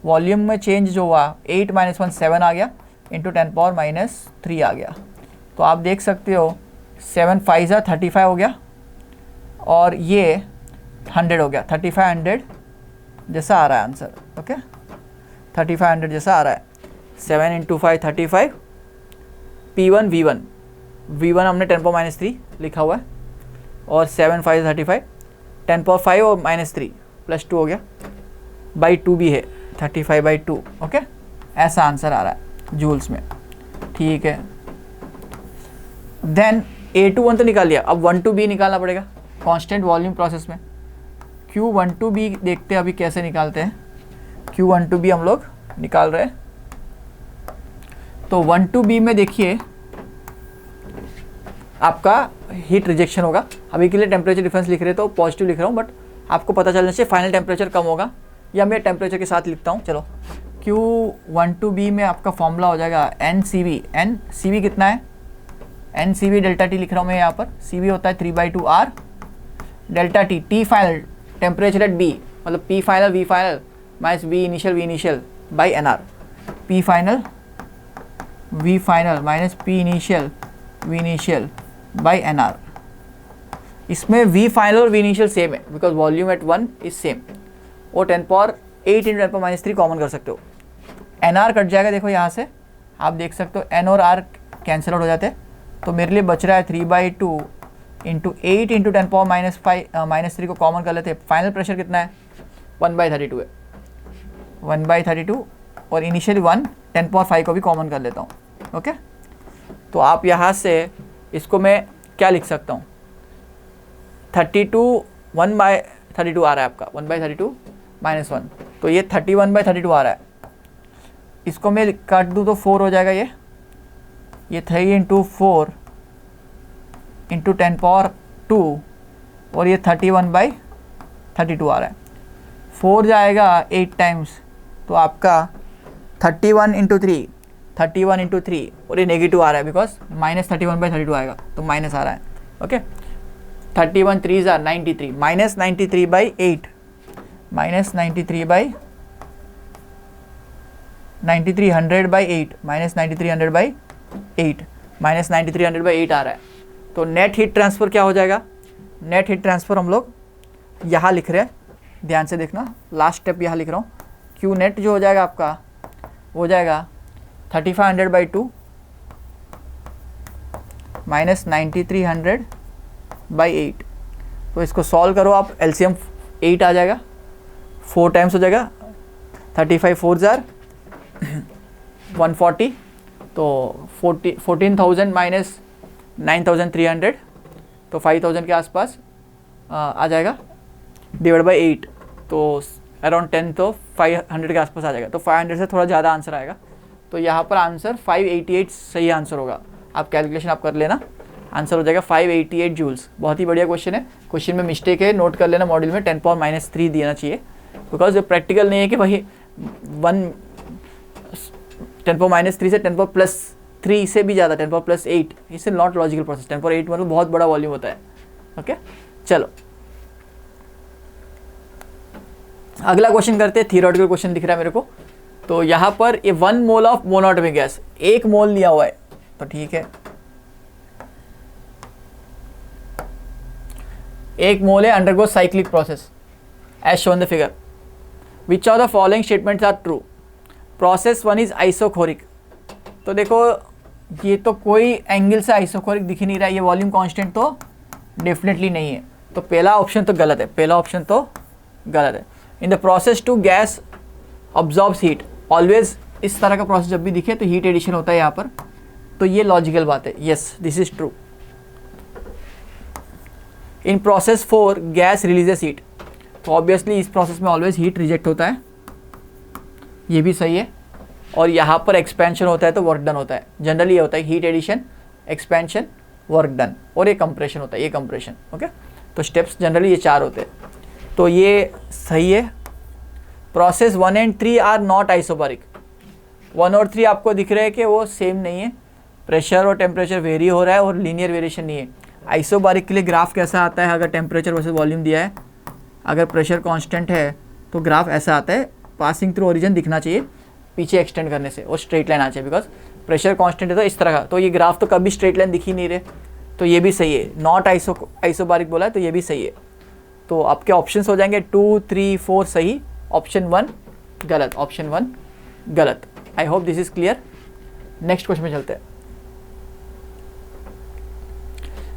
वॉल्यूम में चेंज जो हुआ 8 - 1 7 आ गया, इंटू 10⁻³ आ गया। तो आप देख सकते हो 7 × 5 = 35 हो गया, और ये 100 हो गया, 3500 जैसा आ रहा है आंसर, ओके, 3500 जैसा आ रहा है। 7 × 5 35, P1 V1 हमने 10⁻³ लिखा हुआ है, और 7 × 5 35, 10⁻5 और -3 +2 हो गया, बाई 2 भी है, 35/2, ओके, ऐसा आंसर आ रहा है जूल्स में, ठीक है। देन A21 तो निकाल लिया, अब 12B निकालना पड़ेगा कांस्टेंट वॉल्यूम प्रोसेस में। Q12B देखते हैं अभी कैसे निकालते हैं। Q12B हम लोग निकाल रहे हैं। तो 12B में देखिए आपका हीट रिजेक्शन होगा। अभी के लिए टेम्परेचर डिफरेंस लिख रहे तो पॉजिटिव लिख रहा हूँ, बट आपको पता चलना चाहिए फाइनल टेम्परेचर कम होगा, या मैं टेम्परेचर के साथ लिखता हूँ। चलो Q12B में आपका फॉर्मूला हो जाएगा NCV। NCV कितना है, NCV डेल्टा टी लिख रहा हूँ मैं यहाँ पर। CV होता है 3/2 R delta T, T final temperature at B, मतलब P final V final minus V initial by NR। P final V final minus P initial V initial by NR। इसमें V फाइनल और V इनिशियल सेम है because volume at 1 is same, और 10 पावर 8 × 10⁻³ कॉमन कर सकते हो। NR कट जाएगा, देखो यहाँ से आप देख सकते हो N और R कैंसिल आउट हो जाते हैं, तो मेरे लिए बच रहा है 3/2 × 8 × 10⁻³ को कॉमन कर लेते हैं। फाइनल प्रेशर कितना है, 1/32 है, 1/32, और इनिशियल 1 10⁻⁵ को भी कॉमन कर लेता हूँ। ओके, तो आप यहाँ से इसको मैं क्या लिख सकता हूँ, 32 1/32 आ रहा है आपका, 1/32 - 1, तो ये 31/32 आ रहा है। इसको मैं काट दूँ तो 4 हो जाएगा, ये 3 × 4 × 10⁻², और ये 31/32 आ रहा है। 4 जाएगा 8 टाइम्स, तो आपका 31 × 3, 31 × 3, और ये नेगेटिव आ रहा है बिकॉज -31/32 आएगा, तो माइनस आ रहा है। ओके, 31 3s are 93, -93/8, -93/8, -9300/8 आ रहा है। तो नेट हीट ट्रांसफ़र क्या हो जाएगा, नेट हीट ट्रांसफ़र हम लोग यहाँ लिख रहे हैं, ध्यान से देखना, लास्ट स्टेप यहाँ लिख रहा हूँ। Q नेट जो हो जाएगा आपका, हो जाएगा 3500/2 -9300/8। तो इसको सॉल्व करो आप, LCM 8 आ जाएगा, 4 टाइम्स हो जाएगा, 35 4s are 140, तो 14,000 माइनस 9,300, तो 5,000 के आसपास आ जाएगा, डिवाइड बाई 8, तो अराउंड 10, तो 500 के आसपास आ जाएगा। तो 500 से थोड़ा ज़्यादा आंसर आएगा, तो यहाँ पर आंसर 588 सही आंसर होगा। आप कैलकुलेशन आप कर लेना, आंसर हो जाएगा 588 जूल्स। बहुत ही बढ़िया क्वेश्चन है, क्वेश्चन में मिस्टेक है, नोट कर लेना, मॉड्यूल में 10⁻³ देना चाहिए, बिकॉज प्रैक्टिकल नहीं है कि भाई 10⁻³ से 10⁻+3 से भी ज़्यादा, 10⁻+8, इससे नॉट लॉजिकल प्रोसेस। 10⁻8 मतलब बहुत बड़ा वॉल्यूम होता है। ओके, चलो अगला क्वेश्चन करते हैं। थियोरेटिकल क्वेश्चन दिख रहा है मेरे को, तो यहाँ पर ये 1 mole of monoatomic gas, 1 mole लिया हुआ है, तो ठीक है 1 मोल है, undergo cyclic process as shown the figure. Which of the following statements are true, process 1 is isochoric. तो देखो ये तो कोई एंगल से आइसोकोरिक दिख ही नहीं रहा है, ये वॉल्यूम कांस्टेंट तो डेफिनेटली नहीं है, तो पहला ऑप्शन तो गलत है, पहला ऑप्शन तो गलत है। In the process two gas absorbs heat, always इस तरह का प्रोसेस जब भी दिखे तो हीट एडिशन होता है यहाँ पर, तो ये लॉजिकल बात है, yes this is true. In process 4 gas releases heat, तो ऑब्वियसली इस प्रोसेस में ऑलवेज हीट रिजेक्ट होता है, ये भी सही है। और यहाँ पर एक्सपेंशन होता है तो वर्क डन होता है, जनरली ये होता है heat addition, expansion, work done, और ये कंप्रेशन होता है, ये कंप्रेशन। ओके, तो स्टेप्स जनरली ये 4 होते हैं, तो ये सही है। Process 1 and 3 are not isobaric, 1 और 3 आपको दिख रहे हैं कि वो सेम नहीं है, प्रेशर और टेम्परेचर वेरी हो रहा है और लीनियर वेरिएशन नहीं है। आइसोबारिक के लिए ग्राफ कैसा आता है, अगर टेम्परेचर वर्सेस वॉल्यूम दिया है, अगर प्रेशर कांस्टेंट है तो ग्राफ ऐसा आता है, पासिंग थ्रू ओरिजिन दिखना चाहिए पीछे एक्सटेंड करने से, और स्ट्रेट लाइन आना चाहिए, बिकॉज प्रेशर कांस्टेंट है तो इस तरह का, तो ये ग्राफ तो कभी स्ट्रेट लाइन दिख ही नहीं रहे, तो ये भी सही है। नॉट आइसोबारिक बोला है तो ये भी सही है। तो आपके ऑप्शंस हो जाएंगे 2 3 4 सही, ऑप्शन 1 गलत, ऑप्शन 1 गलत। I hope this is clear. Next question में चलते हैं।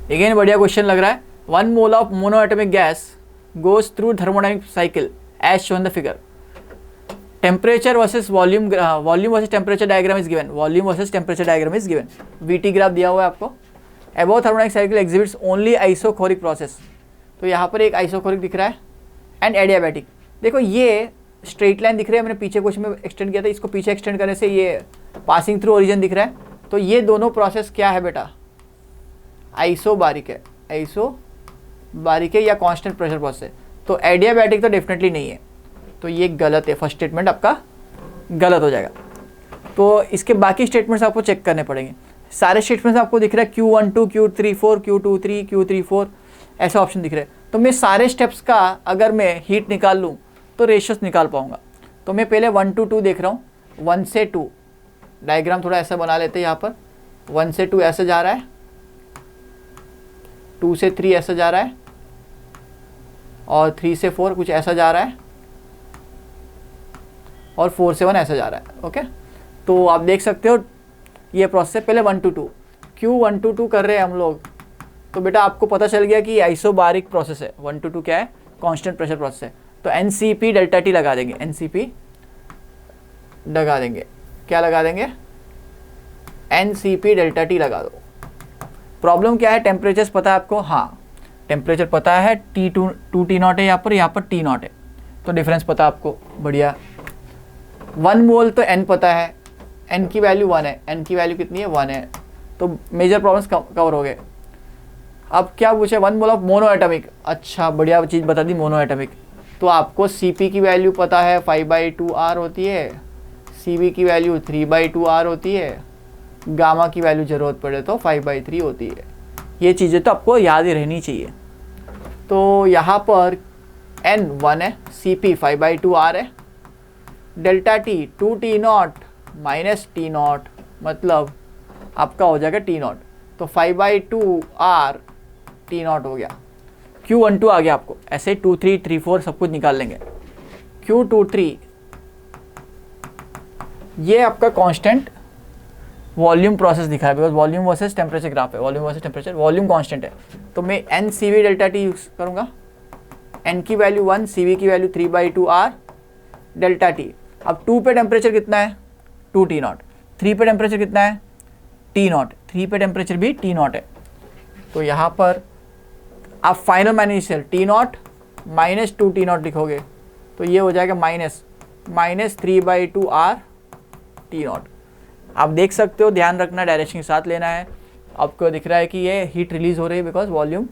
अगेन बढ़िया क्वेश्चन लग रहा है। 1 mole of monoatomic gas goes through thermodynamic cycle as shown the figure. Temperature versus volume, volume versus temperature diagram is given, volume versus temperature diagram is given, VT graph दिया हुआ है आपको। Above thermodynamic cycle exhibits only isochoric process, तो यहाँ पर एक आइसोकोरिक दिख रहा है एंड एडियाबैटिक। देखो ये स्ट्रेट लाइन दिख रही है, मैंने पीछे क्वेश्चन में एक्सटेंड किया था, इसको पीछे एक्सटेंड करने से ये पासिंग थ्रू ओरिजिन दिख रहा है, तो ये दोनों प्रोसेस क्या है बेटा, आइसोबारिक है या कांस्टेंट प्रेशर प्रोसेस है, तो एडियाबैटिक तो डेफिनेटली नहीं है, तो ये गलत है, फर्स्ट स्टेटमेंट आपका गलत हो जाएगा। तो इसके बाकी स्टेटमेंट्स आपको चेक करने पड़ेंगे। सारे स्टेटमेंट्स आपको दिख रहा है Q12 Q34 Q23 Q34 ऐसा ऑप्शन दिख रहा है। तो मैं सारे स्टेप्स का अगर मैं हीट निकाल लूँ तो रेशियोस निकाल पाऊंगा। तो मैं पहले 1 to 2 देख रहा हूँ, 1 से 2 डायग्राम थोड़ा ऐसा बना लेते हैं। यहाँ पर 1 से 2 ऐसे जा रहा है, 2 से 3 ऐसा जा रहा है, और 3 से 4 कुछ ऐसा जा रहा है, और 4 से 1 ऐसा जा रहा है। ओके, तो आप देख सकते हो ये प्रोसेस है। पहले 1 to 2 क्यों 1 to 2 कर रहे हैं हम लोग, तो बेटा आपको पता चल गया कि आइसोबारिक प्रोसेस है। 1 to 2 क्या है, कांस्टेंट प्रेशर प्रोसेस है। तो NCP डेल्टा T लगा देंगे, NCP लगा देंगे, क्या लगा देंगे, NCP डेल्टा T लगा दो। प्रॉब्लम क्या है, टेम्परेचर पता है आपको, हाँ टेम्परेचर पता है, T2 T0 है, यहाँ पर T0 है, तो डिफरेंस पता है आपको, बढ़िया। 1 मोल तो N पता है, N की वैल्यू 1 है, N की वैल्यू कितनी है, 1 है, तो मेजर प्रॉब्लम्स कवर हो गए। अब क्या पूछे, 1 मोल ऑफ मोनो एटमिक, अच्छा बढ़िया चीज़ बता दी, मोनो एटमिक। तो आपको Cp की वैल्यू पता है 5/2R होती है, Cv की वैल्यू 3/2R होती है, गामा की वैल्यू ज़रूरत पड़े तो 5/3 होती है। ये चीज़ें तो आपको याद ही रहनी चाहिए। तो यहाँ पर N 1 है, Cp 5/2R है, delta T 2T0 minus T0 मतलब आपका हो जाएगा T0, तो 5/2R T0 हो गया। Q12 आ गया आपको, ऐसे 2 3 3 4 सब कुछ निकाल लेंगे। Q23 ये आपका कांस्टेंट वॉल्यूम प्रोसेस दिखा है, because volume versus temperature graph है, volume versus temperature, volume constant है। तो मैं NCV डेल्टा T यूज करूँगा, N की वैल्यू 1, CV की वैल्यू 3/2R डेल्टा T। अब 2 पे टेम्परेचर कितना है, 2T0, 3 पे टेम्परेचर कितना है, T0, 3 पे टेम्परेचर भी T0 है। तो यहाँ पर आप final minus T0 minus 2T0 लिखोगे, तो ये हो जाएगा माइनस 3/2R T0। आप देख सकते हो, ध्यान रखना, डायरेक्शन के साथ लेना है। आपको दिख रहा है कि ये हीट रिलीज हो रही है बिकॉज वॉल्यूम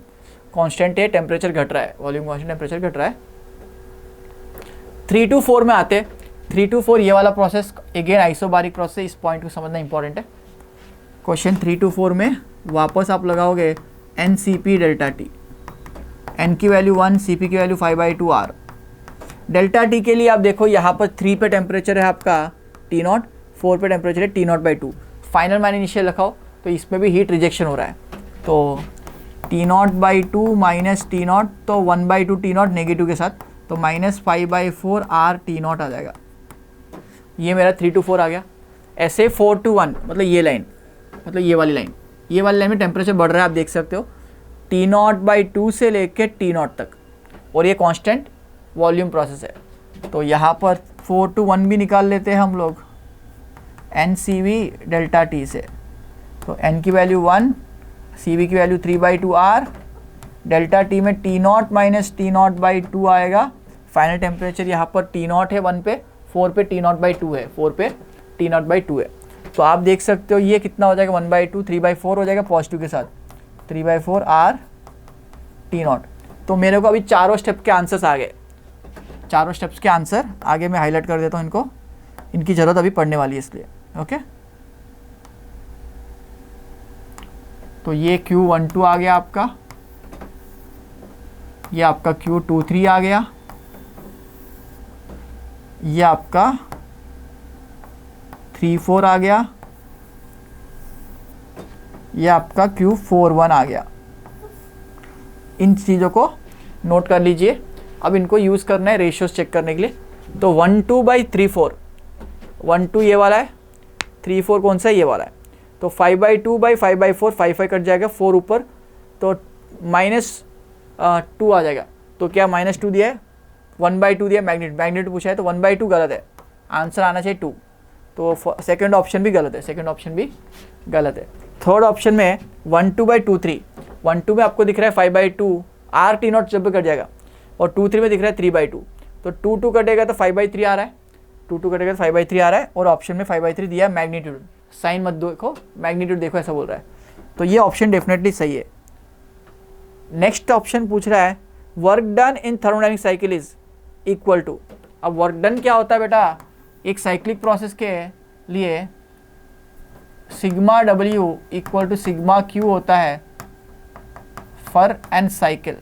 कांस्टेंट है, टेम्परेचर घट रहा है, वॉल्यूम कांस्टेंट, टेम्परेचर घट रहा है। 3 to 4 में आते, 3 to 4 ये वाला प्रोसेस अगेन आइसोबारिक प्रोसेस, इस पॉइंट को समझना इंपॉर्टेंट है। क्वेश्चन 3 to 4 में वापस आप लगाओगे NCP डेल्टा T, N की वैल्यू 1, CP की वैल्यू 5/2R। डेल्टा T के लिए आप देखो यहाँ पर 3 पे टेम्परेचर है आपका T0, 4 पे टेम्परेचर है T0/2। फाइनल मान इनिशियल रखाओ, तो इसमें भी हीट रिजेक्शन हो रहा है, तो T0/2 माइनस T0, तो 1/2 T0 नेगेटिव के साथ, तो माइनस 5/4R T0 आ जाएगा। ये मेरा 3 to 4 आ गया। ऐसे 4 to 1 मतलब ये लाइन, मतलब ये वाली लाइन में टेम्परेचर बढ़ रहा है, आप देख सकते हो T0/2 से लेके T0 तक, और ये कांस्टेंट वॉल्यूम प्रोसेस है। तो यहाँ पर 4 to 1 भी निकाल लेते हैं हम लोग NCV डेल्टा T से, तो N की वैल्यू 1, CV की वैल्यू 3/2R, डेल्टा T में T0 माइनस T0/2 आएगा। फाइनल टेम्परेचर यहाँ पर T0 है 1 पे, 4 पे T0/2 है, 4 पे T0/2 है। तो आप देख सकते हो ये कितना हो जाएगा, 1/2, 3/4 हो जाएगा पॉजिटिव के साथ, 3/4R T0। तो मेरे को अभी चारों स्टेप के आंसर्स आ गए, चारों स्टेप्स के आंसर आगे मैं हाईलाइट कर देता हूँ इनको, इनकी ज़रूरत अभी पड़ने वाली है इसलिए। ओके, तो ये Q12 आ गया आपका, ये आपका Q23 आ गया, ये आपका 3-4 आ गया, ये आपका Q41 आ गया। इन चीज़ों को नोट कर लीजिए। अब इनको यूज़ करना है रेशियोज चेक करने के लिए। तो 1/2/3/4, 1/2 ये वाला है, 3/4 कौन सा है, ये वाला है। तो 5/2/5/4, 5 कट जाएगा, 4 ऊपर, तो -2 आ जाएगा। तो क्या -2 दिया है, 1/2 दिया, मैग्नीट्यूड पूछा है, तो 1/2 गलत है, आंसर आना चाहिए 2। तो सेकंड ऑप्शन भी गलत है, सेकंड ऑप्शन भी गलत है। थर्ड ऑप्शन में 1/2/2/3, 1/2 में आपको दिख रहा है 5/2 R T0 जब भी कट जाएगा, और 2/3 में दिख रहा है 3/2, तो 2 कटेगा तो 5/3 आ रहा है, 2 कटेगा तो 5/3 आ रहा है, और ऑप्शन में 5/3 दिया है। मैग्नीट्यूड साइन मत देखो, मैग्नीट्यूड देखो, ऐसा बोल रहा है। तो ये ऑप्शन डेफिनेटली सही है। नेक्स्ट ऑप्शन पूछ रहा है work done in thermodynamic cycle is equal to, अब वर्क डन क्या होता है बेटा, एक साइक्लिक प्रोसेस के लिए sigma W equal to sigma Q होता है फॉर एन साइकिल।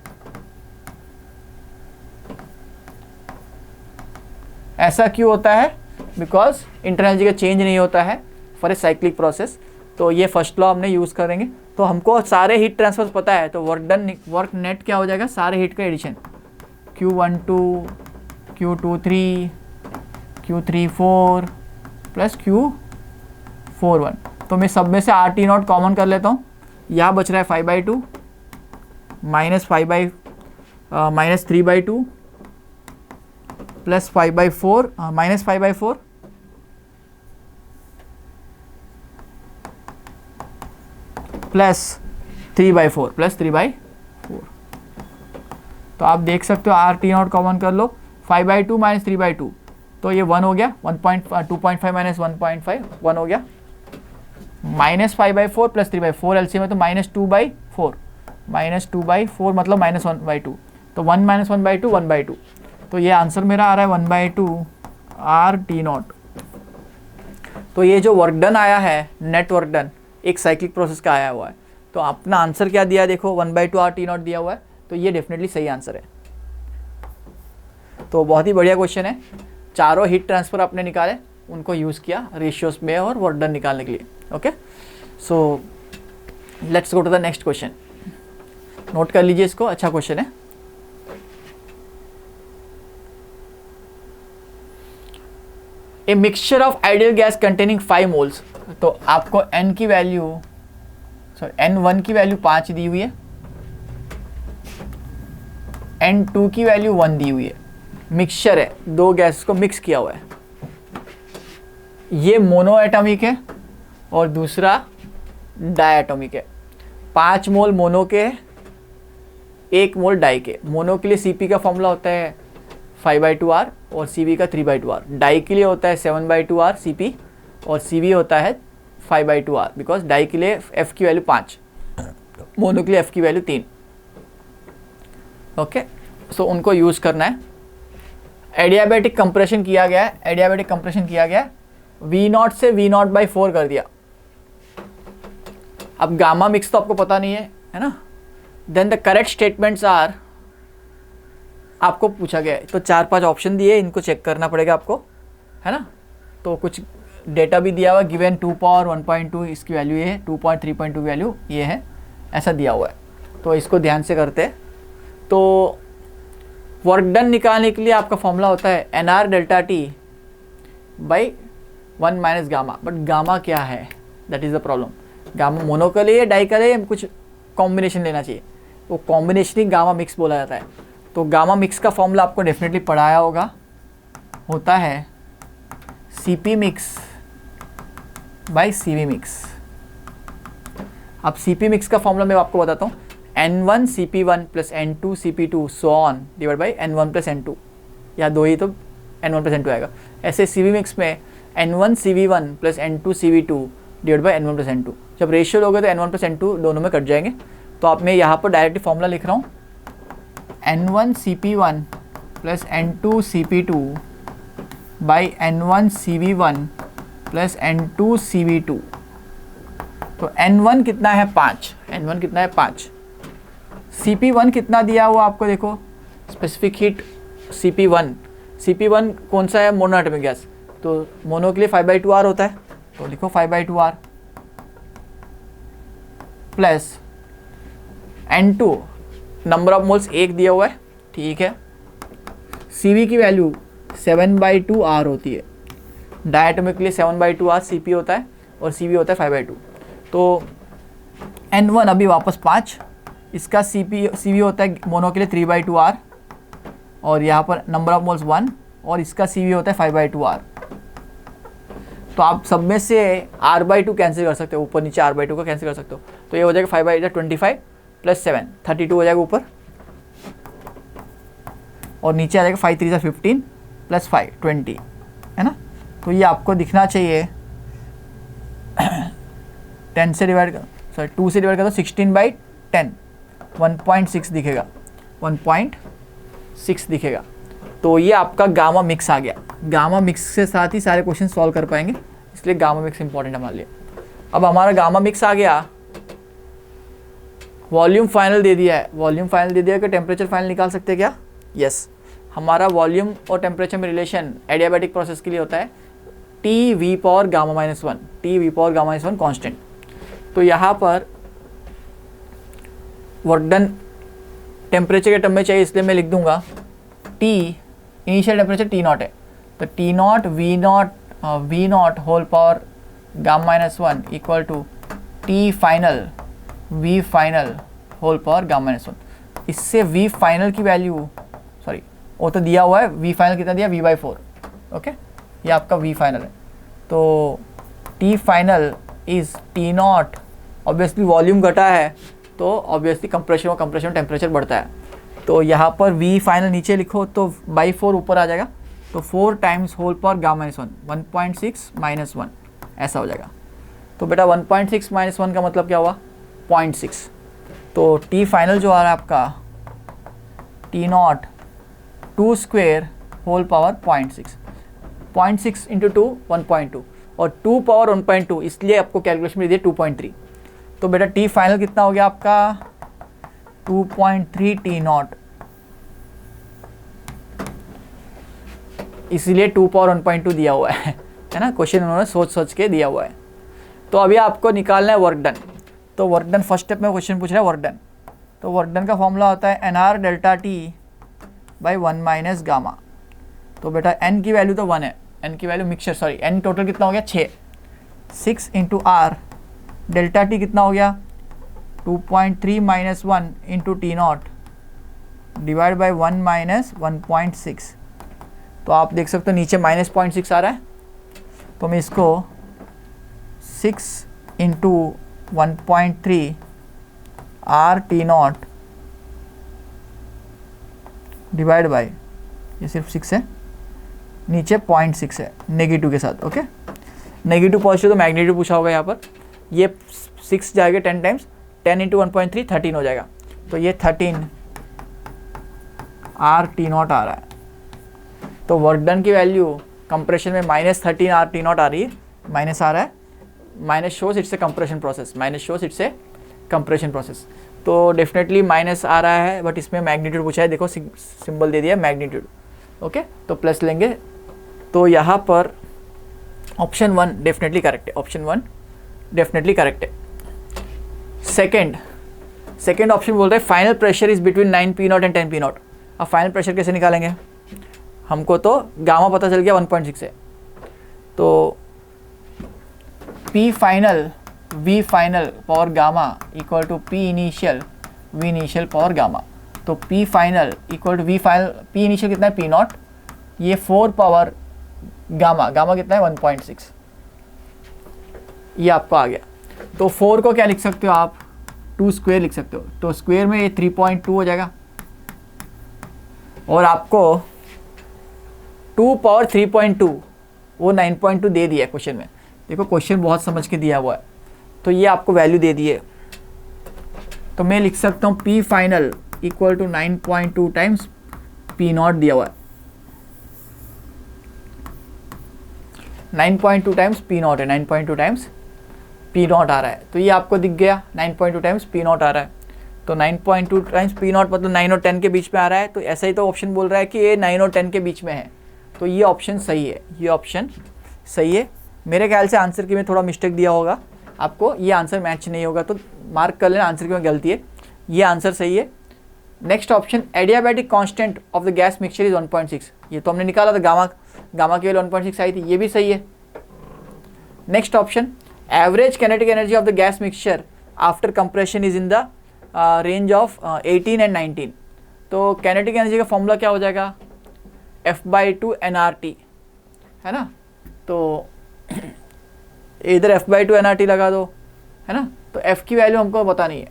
ऐसा क्यों होता है, बिकॉज इंटरनल एनर्जी का चेंज नहीं होता है फॉर ए साइक्लिक प्रोसेस। तो ये फर्स्ट लॉ हमने यूज़ करेंगे। तो हमको सारे हीट ट्रांसफर पता है, तो वर्क नेट क्या हो जाएगा, सारे हीट का addition Q12 Q23 Q34 plus Q41। तो मैं सब में से RT0 कॉमन कर लेता हूँ, यहाँ बच रहा है 5/2 minus 3/2 plus 5/4 minus 5/4 plus 3/4 plus 3/4। तो आप देख सकते हो RT0 कॉमन कर लो, 5/2 माइनस 3/2 तो ये 1 हो गया, 2.5 माइनस 1.5 1 हो गया, माइनस 5/4 प्लस 3/4 एलसीएम में तो -2/4 मतलब -1/2, तो 1 माइनस 1/2 1/2। तो ये आंसर मेरा आ रहा है 1/2 RT0। तो ये जो वर्क डन आया है, नेट वर्क डन एक साइक्लिक प्रोसेस का आया हुआ है। तो अपना आंसर क्या दिया देखो, 1/2 RT0 दिया हुआ है, तो ये डेफिनेटली सही आंसर है। तो बहुत ही बढ़िया क्वेश्चन है। चारों हीट ट्रांसफर आपने निकाले, उनको यूज़ किया रेशियोज में और वर्क डन निकालने के लिए। Okay, so let's go to the next question. Note कर लीजिए इसको, अच्छा क्वेश्चन है। A mixture of ideal gas containing 5 moles, तो आपको n की वैल्यू n1 की वैल्यू 5 दी हुई है, n2 की वैल्यू 1 दी हुई है। मिक्सचर है, दो गैस को मिक्स किया हुआ है। ये मोनो एटॉमिक है और दूसरा डायटॉमिक है। 5 मोल मोनो के, 1 मोल डाई के। मोनो के लिए Cp का फॉर्मूला होता है 5/2R और Cv का 3/2R। डाई के लिए होता है 7/2R Cp और Cv होता है 5/2R, बिकॉज डाई के लिए F की वैल्यू 5, मोनो के लिए F की वैल्यू 3। ओके, सो उनको यूज़ करना है। एडियाबैटिक कंप्रेशन किया गया है, एडियाबैटिक कंप्रेशन किया गया है, V0 से V0/4 कर दिया। अब गामा मिक्स तो आपको पता नहीं है ना। Then the correct statements are, आपको पूछा गया है तो 4-5 ऑप्शन दिए, इनको चेक करना पड़ेगा आपको, है ना। तो कुछ डेटा भी दिया हुआ, गिवन 2 पावर 1.2 इसकी वैल्यू ये है, 2.3.2 वैल्यू ये है, ऐसा दिया हुआ है। तो इसको ध्यान से करते हैं। तो वर्क डन निकालने के लिए आपका फॉर्मूला होता है NR delta T by 1 minus gamma. But gamma क्या है, that is the problem. Gamma mono के लिए, डाई के लिए कुछ कॉम्बिनेशन लेना चाहिए, वो कॉम्बिनेशन ही गामा मिक्स बोला जाता है। तो गामा मिक्स का फॉर्मूला आपको डेफिनेटली पढ़ाया होगा, होता है Cp mix by Cv mix. अब Cp मिक्स का फॉर्मूला मैं आपको बताता हूँ, N1 Cp1 plus N2 Cp2 so on divide by N1 plus N2, या दो ही तो N1 प्लस N2 आएगा। ऐसे Cv मिक्स में N1 Cv1 plus N2 Cv2 divide by N1 plus N2। जब रेशियो लोगे तो N1 प्लस N2 दोनों में कट जाएंगे। तो आप मैं यहाँ पर डायरेक्टली फॉर्मूला लिख रहा हूँ, N1 Cp1 plus N2 Cp2 by N1 Cv1 plus N2 Cv2। तो N1 कितना है 5, N1 कितना है 5। Cp1 कितना दिया हुआ आपको देखो, स्पेसिफिक हीट Cp1 कौन सा है, मोनो एटॉमिक गैस। तो मोनो के लिए 5/2R होता है, तो लिखो 5/2R plus N2 number of moles 1 दिया हुआ है, ठीक है। Cv की वैल्यू 7/2R होती है। डायटोमिक के लिए 7/2R Cp होता है और Cv होता है 5/2। तो N1 अभी वापस 5, इसका Cv होता है मोनो के लिए 3/2R और यहाँ पर नंबर ऑफ मोल्स 1 और इसका Cv होता है 5/2R। तो आप सब में से R/2 कैंसिल कर सकते हो, ऊपर नीचे R/2 का कैंसिल कर सकते हो। तो ये हो जाएगा 5/25 प्लस 7 32 हो जाएगा ऊपर, और नीचे आ जाएगा 5 3 15 प्लस 5 20, है ना। तो ये आपको दिखना चाहिए 10 से डिवाइड कर, 2 से डिवाइड कर दो 16/10, 1.6 दिखेगा, 1.6 दिखेगा। तो ये आपका गामा मिक्स आ गया। गामा मिक्स के साथ ही सारे क्वेश्चन सॉल्व कर पाएंगे, इसलिए गामा मिक्स इंपॉर्टेंट हमारे लिए। अब हमारा गामा मिक्स आ गया, वॉल्यूम फाइनल दे दिया है, वॉल्यूम फाइनल दे दिया कि टेम्परेचर फाइनल निकाल सकते हैं क्या? यस, हमारा वॉल्यूम और टेम्परेचर में रिलेशन एडियाबैटिक प्रोसेस के लिए होता है T V power gamma minus one, T V power gamma minus one constant. तो यहाँ पर वर्क डन टेम्परेचर के टर्म में चाहिए, इसलिए मैं लिख दूंगा T initial temperature T naught है, तो T naught V naught whole power gamma minus one equal to T final V final whole power gamma minus one. इससे वी फाइनल की वैल्यू, सॉरी वो तो दिया हुआ है, वी फाइनल कितना दिया, v/4, ओके, ये आपका वी फाइनल है। तो T final is T not, obviously volume घटा है तो ऑब्वियसली कंप्रेशन और कंप्रेशन टेम्परेचर बढ़ता है, तो यहाँ पर वी फाइनल नीचे लिखो तो /4 ऊपर आ जाएगा, तो 4 times whole power gamma minus one, 1.6 minus 1 ऐसा हो जाएगा। तो बेटा 1.6 माइनस 1 का मतलब क्या हुआ, 0.6। तो टी फाइनल जो आ रहा है आपका T naught 2 square whole power 0.6, 0.6 into 2 1.2, और 2 पावर 1.2, इसलिए आपको कैलकुलेशन में दिए 2.3। तो बेटा टी फाइनल कितना हो गया आपका 2.3 टी नॉट, इसीलिए 2 पावर 1.2 दिया हुआ है ना, क्वेश्चन उन्होंने सोच के दिया हुआ है। तो अभी आपको निकालना है वर्क डन। तो वर्क डन फर्स्ट स्टेप में क्वेश्चन पूछ रहा है वर्क डन। तो वर्क डन का फॉर्मूला होता है NR delta T by 1 minus gamma. तो बेटा n की वैल्यू तो 1 है, n की value mixture, sorry n total कितना हो गया 6 इंटू R डेल्टा टी कितना हो गया 2.3 minus 1 into T not divide by 1 minus 1.6। तो आप देख सकते हो नीचे -0.6 आ रहा है, तो मैं इसको 6 into 1.3 are T not divide by, ये सिर्फ 6 है, नीचे 0.6 है नेगेटिव के साथ, ओके। नेगेटिव पॉजिटिव तो मैग्नीट्यूड पूछा होगा यहाँ पर, ये 6 जाएगा 10 टाइम्स, 10 इंटू 1.3 13 हो जाएगा, तो ये 13 आर टी नॉट आ रहा है। तो वर्क डन की वैल्यू कंप्रेशन में -13 आर टी नॉट आ रही है, माइनस आ रहा है, minus shows it's a compression process, minus shows it's a compression process. तो डेफिनेटली माइनस आ रहा है, बट इसमें मैग्नीट्यूड पूछा है, देखो सिंबल दे दिया मैग्नीट्यूड, ओके, तो प्लस लेंगे। तो यहाँ पर ऑप्शन 1 डेफिनेटली करेक्ट है, ऑप्शन 1 डेफिनेटली करेक्ट है। सेकेंड ऑप्शन बोल रहे हैं final pressure is between 9 P not and 10 P not. अब फाइनल प्रेशर कैसे निकालेंगे, हमको तो गामा पता चल गया 1.6 है, तो P final V final power gamma equal to P initial V initial power gamma. तो P final equal to V final, P initial कितना है P नॉट, ये 4 पावर गामा, गामा कितना है 1.6, ये आपको आ गया। तो 4 को क्या लिख सकते हो आप, 2 स्क्वायर लिख सकते हो, तो स्क्वायर में ये 3.2 हो जाएगा, और आपको 2 पावर 3.2 वो 9.2 दे दिया क्वेश्चन में, देखो क्वेश्चन बहुत समझ के दिया हुआ है, तो ये आपको वैल्यू दे दिए। तो मैं लिख सकता हूँ P final equal to 9.2 times P naught दिया हुआ है, 9.2 टाइम्स P नॉट है, 9.2 टाइम्स P नॉट आ रहा है, तो ये आपको दिख गया 9.2 टाइम्स P नॉट आ रहा है। तो 9.2 टाइम्स P नॉट मतलब 9 और 10 के बीच में आ रहा है, तो ऐसा ही तो ऑप्शन बोल रहा है कि ये 9 और 10 के बीच में है, तो ये ऑप्शन सही है, ये ऑप्शन सही है। मेरे ख्याल से आंसर की में थोड़ा मिस्टेक दिया होगा आपको, ये आंसर मैच नहीं होगा तो मार्क कर लेना, आंसर की में गलती है, ये आंसर सही है। Next option adiabatic constant of the gas mixture is 1.6, ये तो हमने निकाला था, गामा की वैल्यू 1.6 आई थी, ये भी सही है। Next option average kinetic energy of the gas mixture after compression is in the range of 18 and 19। तो काइनेटिक एनर्जी का फॉर्मूला क्या हो जाएगा, F/2 nRT, है ना, तो इधर F/2 nRT लगा दो, है ना। तो F की वैल्यू हमको पता नहीं है,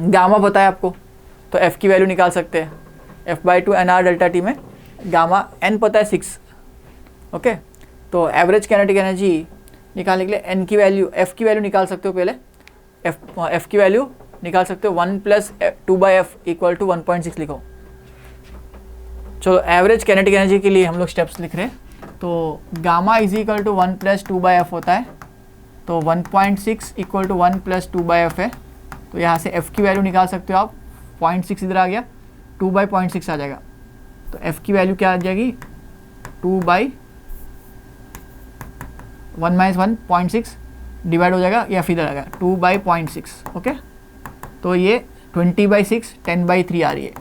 गामा पता है आपको, तो F की वैल्यू निकाल सकते हैं। F/2 nR डेल्टा टी में गामा n पता है 6, ओके। तो एवरेज काइनेटिक एनर्जी निकालने के लिए n की वैल्यू, F की वैल्यू निकाल सकते हो पहले, F की वैल्यू निकाल सकते हो 1 प्लस 2/f इक्वल टू 1.6 लिखो। चलो एवरेज काइनेटिक एनर्जी के लिए हम लोग स्टेप्स लिख रहे हैं। तो gamma is equal to 1 plus 2/f होता है, तो 1.6 इक्वल टू 1 प्लस 2/f है। तो यहाँ से f की वैल्यू निकाल सकते हो आप, 0.6 इधर आ गया, 2/0.6 आ जाएगा। तो f की वैल्यू क्या आ जाएगी, 2/1 - 1.6 डिवाइड हो जाएगा, या फिर इधर आ गया 2/0.6। ओके, तो ये 20/6 10/3 आ रही है।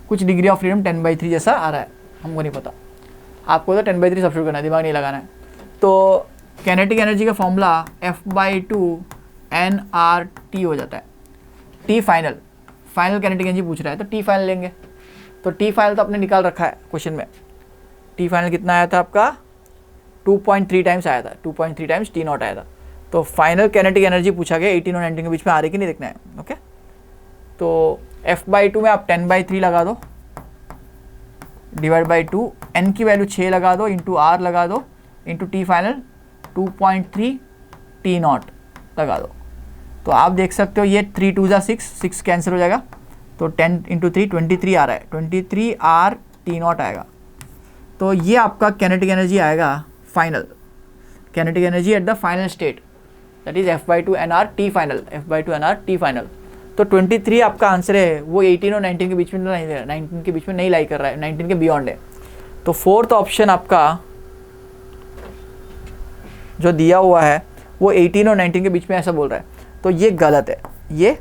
कुछ डिग्री ऑफ फ्रीडम 10/3 जैसा आ रहा है, हमको नहीं पता, आपको तो 10/3 सब्स्टिट्यूट करना है, दिमाग नहीं लगाना है। तो काइनेटिक एनर्जी का फॉर्मूला F/2 nRT हो जाता है। T फाइनल काइनेटिक एनर्जी पूछ रहा है, तो T फाइनल लेंगे। तो T फाइनल तो आपने निकाल रखा है क्वेश्चन में। T फाइनल कितना आया था आपका, 2.3 टाइम्स आया था, 2.3 टाइम्स T नॉट आया था। तो फाइनल काइनेटिक एनर्जी पूछा गया 18 और 19 के बीच में आ रही कि नहीं देखना है। ओके, तो F/2 में आप 10/3 लगा दो डिवाइड बाई 2, n की वैल्यू 6 लगा दो, इंटू R लगा दो, into T final 2.3 T not लगा दो। तो आप देख सकते हो ये 3 2 जा 6 कैंसिल हो जाएगा, तो 10 इंटू 3 23 आ रहा है, 23 R T नॉट आएगा। तो ये आपका काइनेटिक एनर्जी आएगा final, kinetic energy at the final state, that is F/2 nR T final, F/2 nR T final. तो 23 आपका आंसर है, वो 18 और 19 के बीच में नहीं, 19 के बीच में नहीं लाई कर रहा है, 19 के बियॉन्ड है। तो फोर्थ ऑप्शन आपका जो दिया हुआ है वो 18 और 19 के बीच में ऐसा बोल रहा है, तो ये गलत है, ये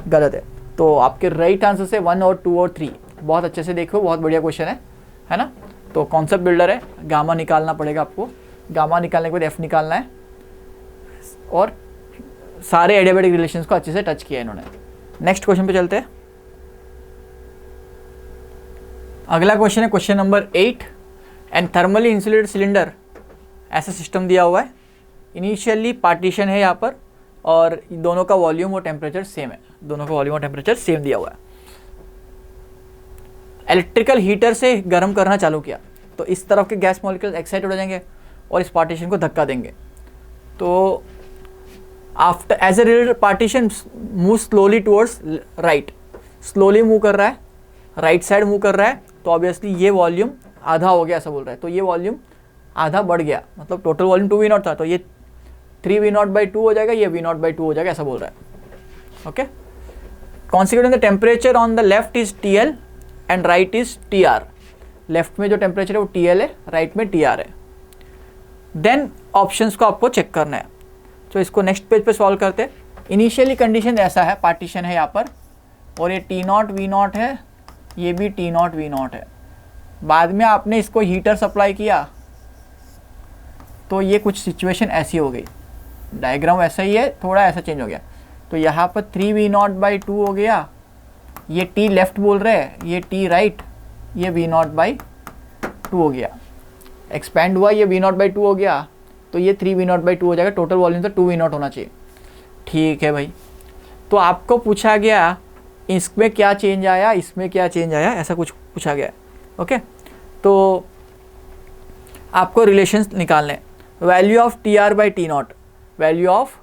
गलत है। तो आपके राइट आंसर से 1 और 2 और 3 बहुत अच्छे से देखो, बहुत बढ़िया क्वेश्चन है ना। तो कॉन्सेप्ट बिल्डर है, गामा निकालना पड़ेगा आपको, गामा निकालने के बाद एफ निकालना है, और सारे एडियाबैटिक रिलेशंस को अच्छे से टच किया इन्होंने। नेक्स्ट क्वेश्चन पे चलते हैं। अगला क्वेश्चन है question number 8। And thermally insulated cylinder, ऐसा सिस्टम दिया हुआ है, इनिशियली पार्टीशन है यहाँ पर, और दोनों का वॉल्यूम और टेम्परेचर सेम है, दोनों का वॉल्यूम और टेम्परेचर सेम दिया हुआ है। इलेक्ट्रिकल हीटर से गर्म करना चालू किया, तो इस तरफ के गैस मॉलिक्यूल्स एक्साइट हो जाएंगे और इस पार्टीशन को धक्का देंगे। तो after as a result partition move slowly towards right, slowly move कर रहा है, राइट साइड मूव कर रहा है, तो ऑब्वियसली ये वॉल्यूम आधा हो गया ऐसा बोल रहा है। तो ये वॉल्यूम आधा बढ़ गया, मतलब टोटल वॉल्यूम 2V0 था, तो ये 3V0/2 हो जाएगा, ये V0/2 हो जाएगा, ऐसा बोल रहा है। Okay, consequent the temperature on the left is TL and right is TR। Left में जो टेम्परेचर है वो TL है, राइट में TR है। देन ऑप्शंस को आपको चेक करना है, तो इसको नेक्स्ट पेज पे सॉल्व करते हैं। इनिशियली कंडीशन ऐसा है, पार्टीशन है यहाँ पर, और ये T0 V0 है, ये भी T0 V0 है। बाद में आपने इसको हीटर सप्लाई किया, तो ये कुछ सिचुएशन ऐसी हो गई, डायग्राम ऐसा ही है, थोड़ा ऐसा चेंज हो गया। तो यहाँ पर 3V0/2 हो गया, ये T लेफ्ट बोल रहे हैं, ये T राइट, ये V0/2 हो गया, एक्सपेंड हुआ, ये V0/2 हो गया, तो ये 3V0/2 हो जाएगा। टोटल वॉल्यूम तो 2V0 होना चाहिए। ठीक है भाई, तो आपको पूछा गया इसमें क्या चेंज आया, इसमें क्या चेंज आया, ऐसा कुछ पूछा गया। ओके, तो आपको रिलेशंस निकालने, value of TR/T0, value of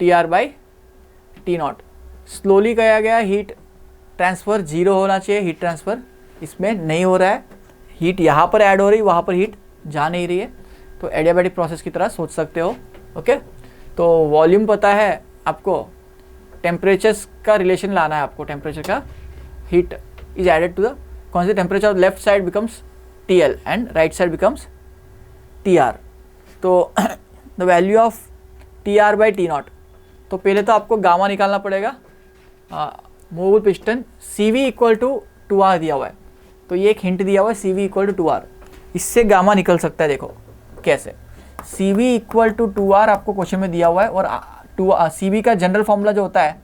TR/T0। Slowly कहा गया हीट ट्रांसफ़र 0 होना चाहिए, हीट ट्रांसफ़र इसमें नहीं हो रहा है, हीट यहाँ पर ऐड हो रही, वहाँ पर हीट जा नहीं रही है, तो एडियाबैटिक प्रोसेस की तरह सोच सकते हो। ओके, तो वॉल्यूम पता है आपको, टेम्परेचर का रिलेशन लाना है आपको, टेम्परेचर का, heat is added to the कौन से temperature, left side becomes TL and right side becomes TR। तो द वैल्यू ऑफ TR/T0, तो पहले तो आपको गामा निकालना पड़ेगा, movable piston CV equal to 2R दिया हुआ है, तो ये एक हिंट दिया हुआ है, CV इक्वल टू 2R, इससे गामा निकल सकता है। देखो कैसे, CV इक्वल टू 2R आपको क्वेश्चन में दिया हुआ है, और CV का जनरल फॉर्मूला जो होता है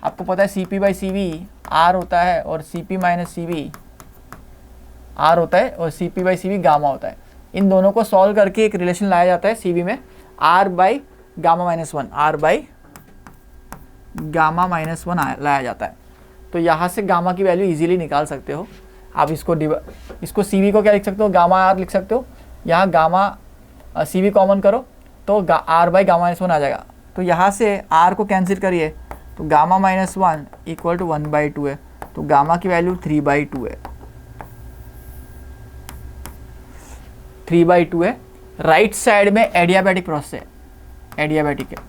आपको पता है, CP/CV R होता है, और CP - CV R होता है, और CP/CV गामा होता है। इन दोनों को सॉल्व करके एक रिलेशन लाया जाता है CV में, R/Γ-1, R/Γ-1 लाया जाता है। तो यहाँ से गामा की वैल्यू इजीली निकाल सकते हो आप। इसको CV को क्या लिख सकते हो, गामा R लिख सकते हो, यहाँ गामा CV कॉमन करो तो R/Γ-1 आ जाएगा। तो यहाँ से R को कैंसिल करिए तो गामा माइनस 1 इक्वल टू 1/2 है, तो गामा की वैल्यू 3/2 है, 3/2 है। राइट साइड में एडियाबैटिक प्रोसेस है, एडियाबैटिक है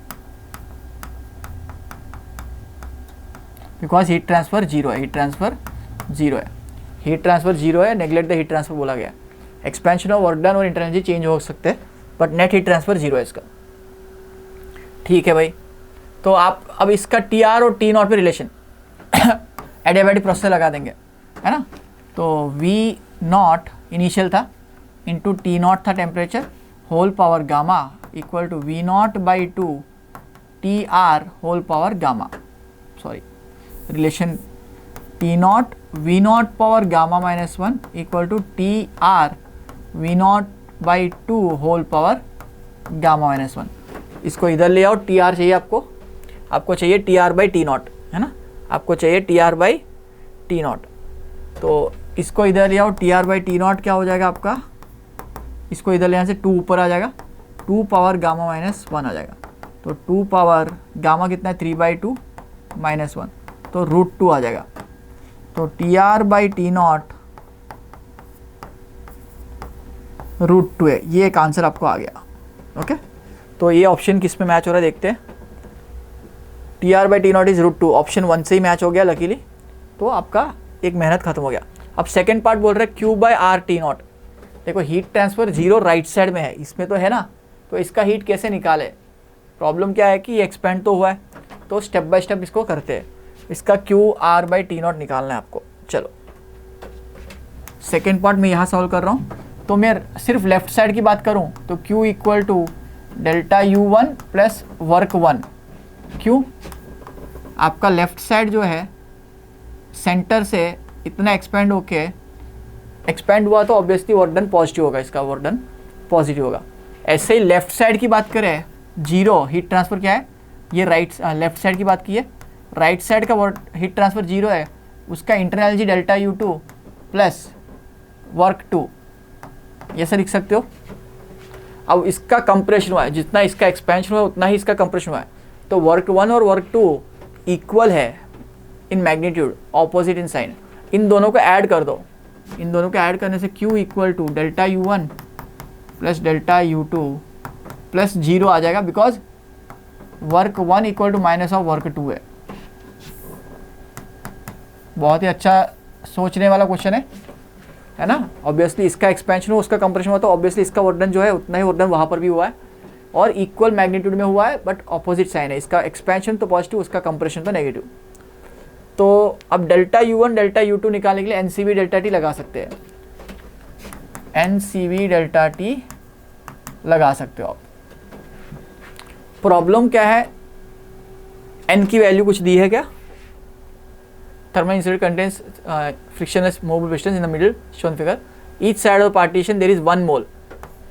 बिकॉज हीट ट्रांसफर जीरो है, हीट ट्रांसफर जीरो है, हीट ट्रांसफर जीरो है, नेग्लेक्ट द हीट ट्रांसफर बोला गया। एक्सपेंशन ऑफ वर्क डन और इंटर एनर्जी चेंज हो सकते हैं but net heat transfer zero है इसका। ठीक है भाई, तो आप अब इसका टी आर और टी नॉट पे रिलेशन एडियाबैटिक प्रोसेस लगा देंगे, है ना। तो वी नॉट इनिशियल था इंटू टी नॉट था temperature, whole power gamma equal to V naught by 2 T R whole power gamma, sorry relation T naught V naught power gamma minus 1 equal to T R V naught by 2 whole power gamma minus 1। इसको इधर ले आओ, टी आर चाहिए आपको, आपको चाहिए T R by T naught, है ना, आपको चाहिए T R by T not. तो इसको इधर ले आओ, T R by T not क्या हो जाएगा आपका, इसको इधर ले आने से 2 ऊपर आ जाएगा, 2 पावर गामा माइनस 1 आ जाएगा। तो 2 पावर गामा कितना है 3/2 माइनस 1, तो √2 आ जाएगा। तो T R by T naught √2 है, ये एक आंसर आपको आ गया। ओके, तो ये ऑप्शन किस में मैच हो रहा है देखते हैं। T R by T not is √2, option 1 से ही मैच हो गया लकीली, तो आपका एक मेहनत खत्म हो गया। अब सेकेंड पार्ट बोल रहे हैं Q by R T naught. देखो heat transfer zero right side में है, इसमें तो है ना, तो इसका हीट कैसे निकाले। प्रॉब्लम क्या है कि ये एक्सपेंड तो हुआ है, तो स्टेप बाय स्टेप इसको करते हैं। इसका Q R by T not निकालना है आपको। चलो सेकेंड पार्ट में यहाँ सॉल्व कर रहा हूँ, तो मैं सिर्फ लेफ्ट साइड की बात करूँ तो Q equal to delta U1 plus work 1। क्यों, आपका लेफ्ट साइड जो है सेंटर से इतना एक्सपेंड होके एक्सपेंड हुआ तो ऑब्वियसली वर्क डन पॉजिटिव होगा, इसका वर्क डन पॉजिटिव होगा। ऐसे ही लेफ्ट साइड की बात करें, जीरो हीट ट्रांसफर क्या है, ये लेफ्ट साइड की बात की है, राइट साइड का हीट ट्रांसफर जीरो है, उसका internal energy delta U2 plus work 2, ये से लिख सकते हो। अब इसका कंप्रेशन हुआ है, जितना इसका एक्सपेंशन हुआ है उतना ही इसका कंप्रेशन हुआ है, तो वर्क 1 और वर्क 2 इक्वल है in magnitude, opposite in sign. इन दोनों को ऐड कर दो, इन दोनों को ऐड करने से Q equal to delta U1 plus delta U2 plus 0 आ जाएगा, because work 1 equal to minus of work 2 है। बहुत ही अच्छा सोचने वाला क्वेश्चन है ना। ऑब्वियसली इसका एक्सपेंशन हो, उसका कंप्रेशन हुआ, तो ऑब्वियसली इसका वर्क डन जो है उतना ही वर्क डन वहाँ पर भी हुआ है और इक्वल मैग्नीट्यूड में हुआ है, बट ऑपोजिट साइन है। इसका एक्सपेंशन तो पॉजिटिव, उसका कंप्रेशन तो नेगेटिव। तो अब डेल्टा U1 डेल्टा U2 निकालने के लिए NCV डेल्टा T लगा सकते हैं, NCV डेल्टा T लगा सकते हो आप। प्रॉब्लम क्या है, N की वैल्यू कुछ दी है क्या, thermal insulator contains frictionless movable pistons in the middle shown figure, each side of the partition there is 1 mole,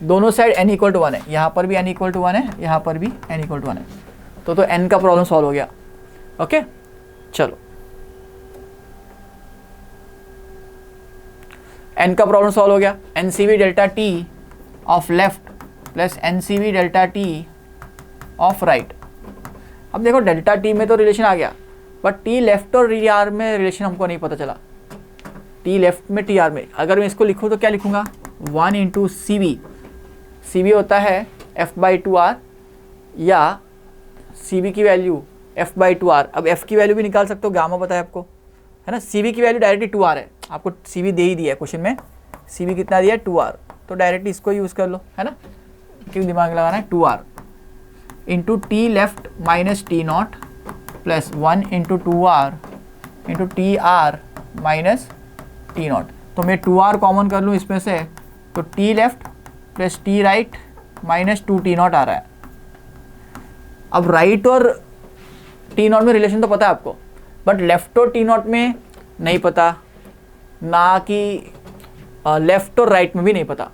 दोनों साइड n इक्वल टू 1 है, यहाँ पर भी n इक्वल टू 1 है, यहाँ पर भी n इक्वल टू 1 है, तो n का प्रॉब्लम सॉल्व हो गया। ओके चलो n का प्रॉब्लम सॉल्व हो गया। NCV delta T of left plus NCV delta T of right. अब देखो डेल्टा T में तो रिलेशन आ गया, बट T लेफ्ट और TR में रिलेशन हमको नहीं पता चला। T लेफ्ट में TR में अगर मैं इसको लिखूँ तो क्या लिखूँगा, 1 इंटू CV होता है F/2R, या CV की वैल्यू F/2R। अब F की वैल्यू भी निकाल सकते हो, गामा पता है आपको, है ना। CV की वैल्यू डायरेक्टली 2R है, आपको CV दे ही दिया है क्वेश्चन में, CV कितना दिया है 2R, तो डायरेक्टली इसको यूज़ कर लो, है ना, क्यों दिमाग लगाना है। 2R into T left minus T not plus 1 into 2R into TR minus T not. तो मैं 2R कॉमन कर लूँ इसमें से, तो T left plus T right minus 2T naught आ रहा है। अब राइट और T नॉट में रिलेशन तो पता है आपको, बट लेफ्ट और T नॉट में नहीं पता, ना कि लेफ्ट और राइट में भी नहीं पता।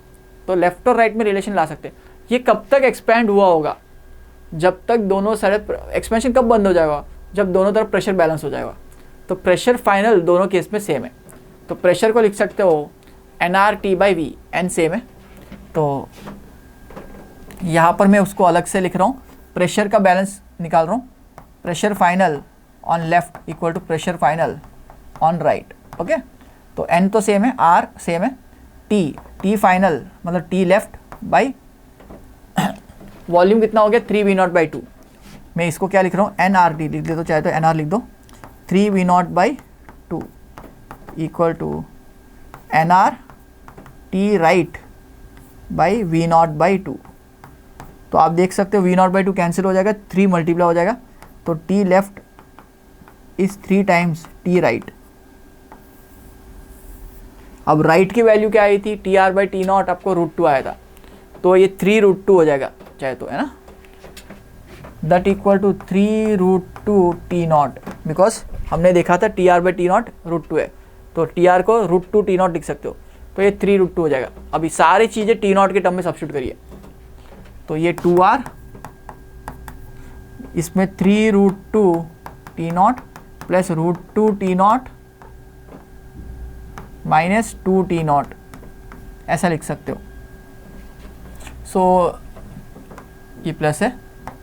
तो लेफ्ट और राइट में रिलेशन ला सकते हैं। ये कब तक एक्सपैंड हुआ होगा, जब तक दोनों साइड, एक्सपेंशन कब बंद हो जाएगा, जब दोनों तरफ प्रेशर बैलेंस हो जाएगा। तो प्रेशर फाइनल दोनों केस में सेम है, तो प्रेशर को लिख सकते हो nRT/V, n सेम है। तो यहाँ पर मैं उसको अलग से लिख रहा हूँ, प्रेशर का बैलेंस निकाल रहा हूँ, pressure final on left equal to pressure final on right. Okay, तो n तो सेम है, r सेम है, t फाइनल मतलब t लेफ्ट बाई वॉल्यूम कितना हो गया 3v0/2। मैं इसको क्या लिख रहा हूँ nRT लिख दे, तो चाहे तो nr लिख दो, 3v0/2 equal to nr t right by v0/2। तो आप देख सकते हो v0/2 कैंसिल हो जाएगा, 3 मल्टीप्लाई हो जाएगा, तो t left is 3 times t right. अब राइट की वैल्यू क्या आई थी, TR/T0 आपको √2 आया था, तो ये 3√2 हो जाएगा चाहे तो, है ना, that equal to 3√2 T0, because हमने देखा था TR/T0 √2 है, तो TR को √2 T0 लिख सकते हो, तो ये 3√2 हो जाएगा। अभी सारी चीज़ें T0 के टर्म में सब्स्टिट्यूट करिए, तो ये 2R, इसमें 3√2 T0 plus √2 T0 minus 2 T0 ऐसा लिख सकते हो। सो ये प्लस है,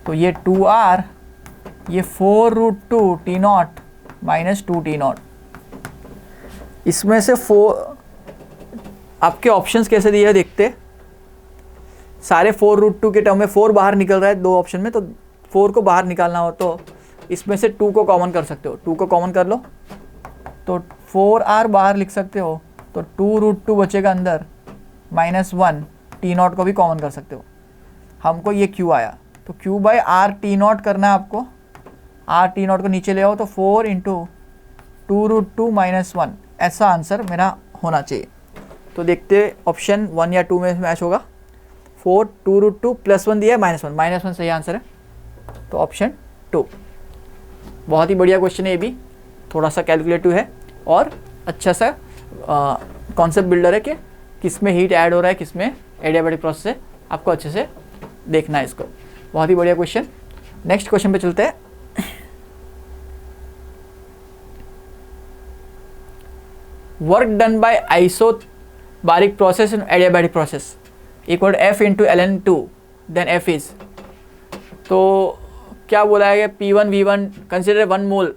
तो ये 2R, ये 4√2 T0 माइनस 2 T0। इसमें से 4 आपके ऑप्शंस कैसे दिए हैं देखते, सारे 4√2 के टर्म में 4 बाहर निकल रहा है दो ऑप्शन में, तो 4 को बाहर निकालना हो तो इसमें से 2 को कॉमन कर सकते हो, 2 को कॉमन कर लो तो 4R बाहर लिख सकते हो, तो 2√2 बचेगा अंदर, -1 T0 को भी कॉमन कर सकते हो। हमको ये Q आया, तो Q/R T0 करना है आपको, R T0 को नीचे ले आओ, तो 4 × 2√2 - 1 ऐसा आंसर मेरा होना चाहिए। तो देखते ऑप्शन 1 या 2 में मैच होगा। 4 2√2 +1 दिया है, -1 -1 सही आंसर है, तो ऑप्शन 2। बहुत ही बढ़िया क्वेश्चन है ये भी, थोड़ा सा कैलकुलेटिव है और अच्छा सा कॉन्सेप्ट बिल्डर है कि किस में हीट ऐड हो रहा है, किस में एडियाबैटिक प्रोसेस है, आपको अच्छे से देखना है इसको। बहुत ही बढ़िया क्वेश्चन। नेक्स्ट क्वेश्चन पे चलते हैं। Work done by isobaric process in adiabatic process equal F × ln2 then F is, तो क्या बोला है P1 V1 कंसिडर 1 मोल,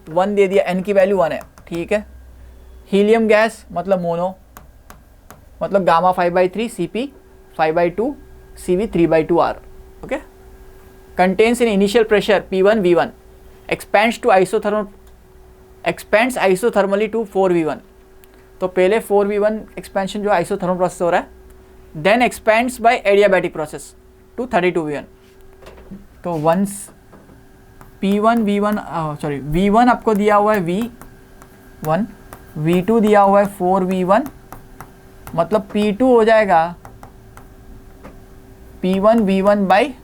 1 दे दिया, n की वैल्यू 1 है, ठीक है। हीलियम गैस मतलब मोनो, मतलब gamma 5/3 Cp 5/2 Cv 3/2R। Okay, contains in initial pressure P1 V1 expands isothermally to 4V1। तो पहले 4V1 एक्सपेंशन जो आइसोथर्मल प्रोसेस हो रहा है, then expands by adiabatic process to 32V1। तो once P1 V1 sorry V1 आपको दिया हुआ है V1, V2 दिया हुआ है 4V1, मतलब P2 हो जाएगा P1 V1 by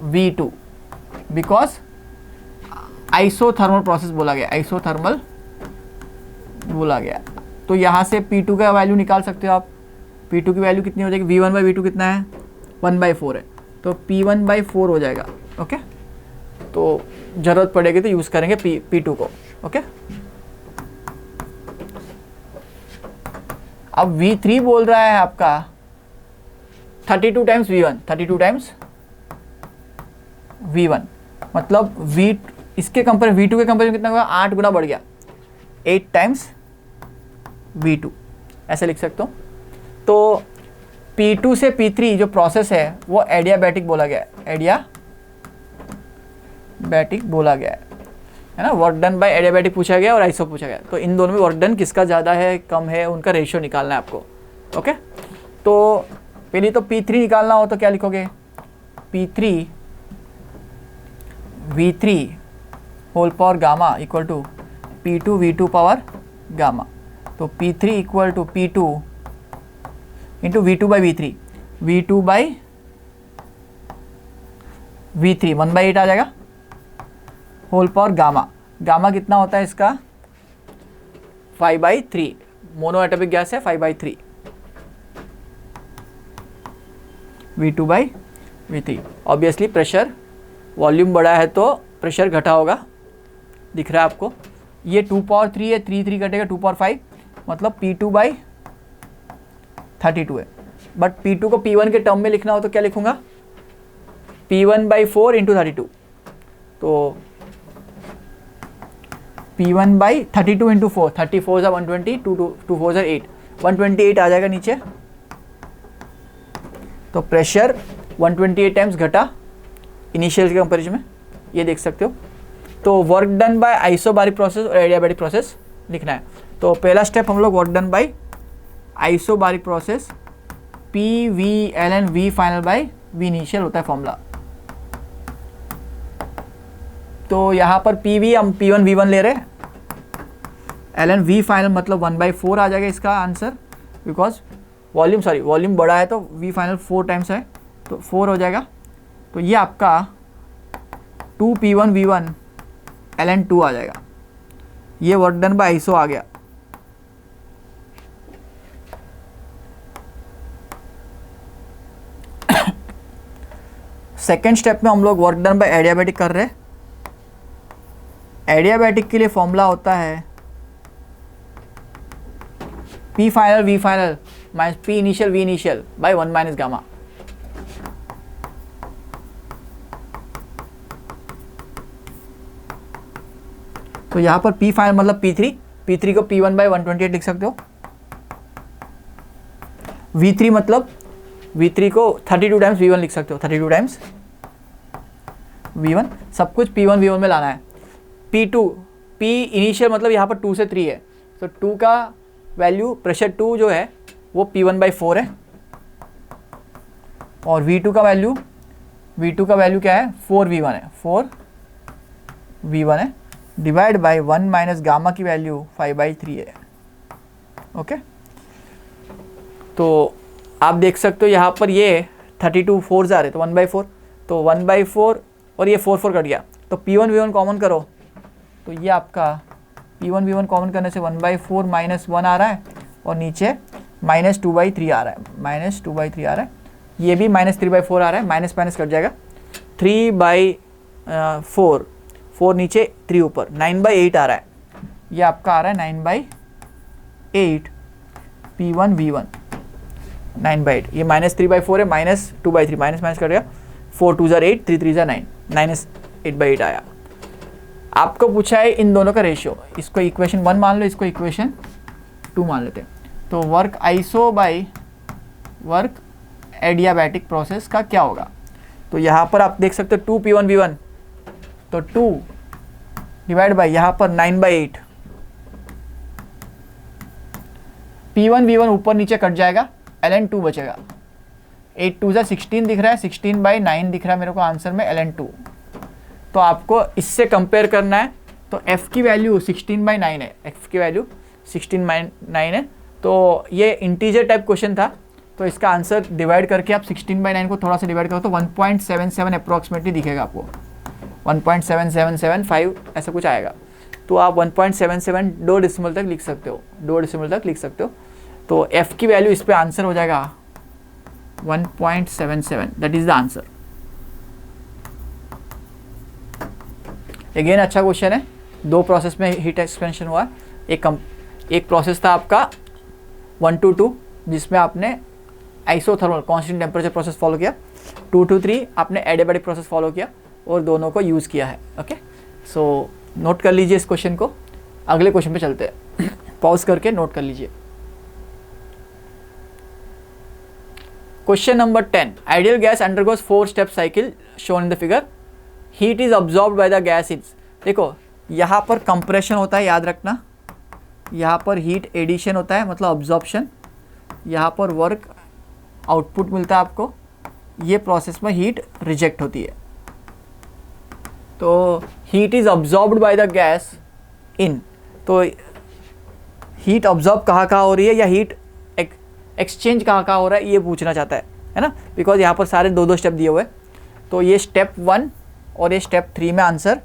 V2, because isothermal process बोला गया, आइसोथर्मल बोला गया। तो यहाँ से P2 का वैल्यू निकाल सकते हो आप। P2 की वैल्यू कितनी हो जाएगी, V1/V2 कितना है 1/4 है, तो P1/4 हो जाएगा। ओके, तो ज़रूरत पड़ेगी तो यूज़ करेंगे P2 को। ओके, अब V3 बोल रहा है आपका 32 टाइम्स V1, 32 टाइम्स V1, मतलब इसके कंपेयर V2 के कंपेयर कितना होगा, 8 गुना बढ़ गया, 8 टाइम्स V2 ऐसे लिख सकते हो। तो P2 से P3 जो प्रोसेस है वो एडियाबैटिक बोला गया है, एडियाबैटिक बोला गया है ना। वर्क डन बाय एडियाबैटिक पूछा गया और आइसो पूछा गया, तो इन दोनों में वर्क डन किसका ज़्यादा है कम है उनका रेशियो निकालना है आपको। ओके, तो पहले तो P3 निकालना हो तो क्या लिखोगे, P3 V3 whole power gamma equal to P2 V2 power gamma. तो P3 equal to P2 into V2/V3, V2/V3 1/8 आ जाएगा, होल पावर गामा। गामा कितना होता है इसका 5/3, मोनो एटॉमिक गैस है 5/3, V2/V3। ऑब्वियसली प्रेशर वॉल्यूम बड़ा है तो प्रेशर घटा होगा, दिख रहा है आपको। ये 2/3 है, 3 कटेगा 2/5, मतलब P2/32 है। बट P2 को P1 के टर्म में लिखना हो तो क्या लिखूंगा, P1/4 × 32, तो P1 बाई 32 इंटू 4, 34 ज़ा 120, 2 4 ज़ा 8, 128 आ जाएगा नीचे। तो प्रेशर 128 टाइम्स घटा इनिशियल के कंपेरिजन में, ये देख सकते हो। तो work done by isobaric process और एडियाबैटिक प्रोसेस लिखना है। तो पहला स्टेप हम लोग work done by isobaric process, P V L N V final by V initial होता है फॉर्मूला। तो यहाँ पर पी वी हम P1 V1 ले रहे हैं, एल एन वी फाइनल मतलब 1/4 आ जाएगा इसका आंसर, बिकॉज वॉल्यूम बड़ा है तो वी फाइनल 4 टाइम्स है, तो 4 हो जाएगा। तो ये आपका 2P1 V1 ln 2 आ जाएगा। ये वर्क डन बाय आइसो आ गया। सेकेंड स्टेप में हम लोग वर्क डन बाय एडियाबैटिक कर रहे हैं। एडियाबैटिक के लिए फॉर्मूला होता है P final V final minus P initial V initial by 1 minus gamma. तो यहाँ पर P फाइनल मतलब P3 को P1 बाई 128 लिख सकते हो। V3 मतलब V3 को 32 टाइम्स V1 लिख सकते हो, 32 टाइम्स V1, सब कुछ P1 V1 में लाना है। P इनिशियल मतलब यहाँ पर 2 से 3 है, तो 2 का वैल्यू प्रेशर 2 जो है वो P1 बाई 4 है, और V2 का वैल्यू क्या है, 4V1 है, 4V1 है, डिवाइड बाय 1 माइनस गामा की वैल्यू 5/3 है। ओके, तो आप देख सकते हो यहाँ पर ये 32 4 आ रहे तो 1/4, तो 1/4 और ये 4 कट गया, तो P1 V1 कॉमन करो, तो ये आपका P1 V1 कॉमन करने से 1/4 माइनस 1 आ रहा है, और नीचे -2/3 आ रहा है, -2/3 आ रहा है। ये भी -3/4 आ रहा है, माइनस कट जाएगा, 3/4, 4 नीचे 3 ऊपर, 9/8 आ रहा है। ये आपका आ रहा है 9/8 P1 V1, 9/8। ये -3/4 है, -2/3, माइनस कर गया, 4 2 8, 3 3 9, -8/8 आया। आपको पूछा है इन दोनों का रेशियो, इसको इक्वेशन 1 मान लो, इसको इक्वेशन 2 मान लेते हैं। तो work iso by work adiabatic process का क्या होगा, तो यहाँ पर आप देख सकते हो 2P1 V1, तो 2 डिवाइड बाई यहाँ पर 9/8, P1 V1 ऊपर नीचे कट जाएगा, ln 2 बचेगा, 8 2 16 दिख रहा है, 16/9 दिख रहा है मेरे को आंसर में, ln 2। तो आपको इससे कंपेयर करना है, तो f की वैल्यू 16/9 है, f की वैल्यू 16/9 है, तो ये इंटीजर टाइप क्वेश्चन था, तो इसका आंसर डिवाइड करके आप 16/9 को थोड़ा सा डिवाइड करो तो 1.77 अप्रॉक्सीमेटली दिखेगा आपको, 1.7775 ऐसा कुछ आएगा। तो आप 1.77 दो डेसिमल तक लिख सकते हो, तो f की वैल्यू इस पे आंसर हो जाएगा 1.77, that is the answer. Again अच्छा क्वेश्चन है, दो प्रोसेस में हीट एक्सपेंशन हुआ। एक प्रोसेस था आपका 1 to 2 जिसमें आपने isothermal constant temperature process follow किया, 2 to 3 आपने एडियाबैटिक प्रोसेस फॉलो किया, और दोनों को यूज़ किया है। ओके, सो नोट कर लीजिए इस क्वेश्चन को, अगले क्वेश्चन पे चलते हैं। पॉज करके नोट कर लीजिए। Question number 10, ideal gas undergoes 4 step cycle shown in the figure, heat is absorbed by the gas is. देखो यहाँ पर कंप्रेशन होता है, याद रखना, यहाँ पर हीट एडिशन होता है मतलब ऑब्जॉर्प्शन, यहाँ पर वर्क आउटपुट मिलता है आपको, ये प्रोसेस में हीट रिजेक्ट होती है। तो heat is absorbed by the gas in, तो हीट ऑब्जॉर्ब कहाँ हो रही है या हीट एक्सचेंज कहाँ हो रहा है ये पूछना चाहता है ना, बिकॉज यहाँ पर सारे दो स्टेप दिए हुए हैं। तो ये स्टेप 1 और ये स्टेप 3 में आंसर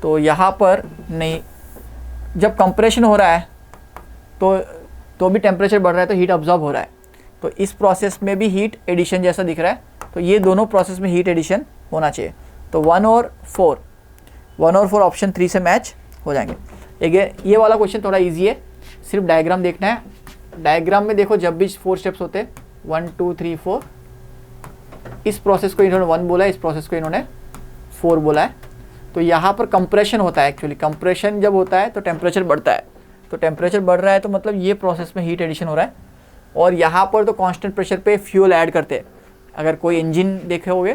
तो यहाँ पर नहीं, जब कंप्रेशन हो रहा है तो भी टेम्परेचर बढ़ रहा है तो हीट ऑब्जॉर्ब हो रहा है, तो इस प्रोसेस में भी हीट एडिशन जैसा दिख रहा है, तो ये दोनों प्रोसेस में हीट एडिशन होना चाहिए। तो 1 और 4 ऑप्शन 3 से मैच हो जाएंगे। अगेन ये वाला क्वेश्चन थोड़ा इजी है, सिर्फ डायग्राम देखना है। डायग्राम में देखो जब भी 4 स्टेप्स होते हैं 1 2 3 4, इस प्रोसेस को इन्होंने 1 बोला है, इस प्रोसेस को इन्होंने 4 बोला है, तो यहाँ पर कंप्रेशन होता है। एक्चुअली कंप्रेशन जब होता है तो टेम्परेचर बढ़ता है, तो टेम्परेचर बढ़ रहा है तो मतलब ये प्रोसेस में हीट एडिशन हो रहा है। और यहाँ पर तो कांस्टेंट प्रेशर पे फ्यूल ऐड करते हैं। अगर कोई इंजन देखे होगे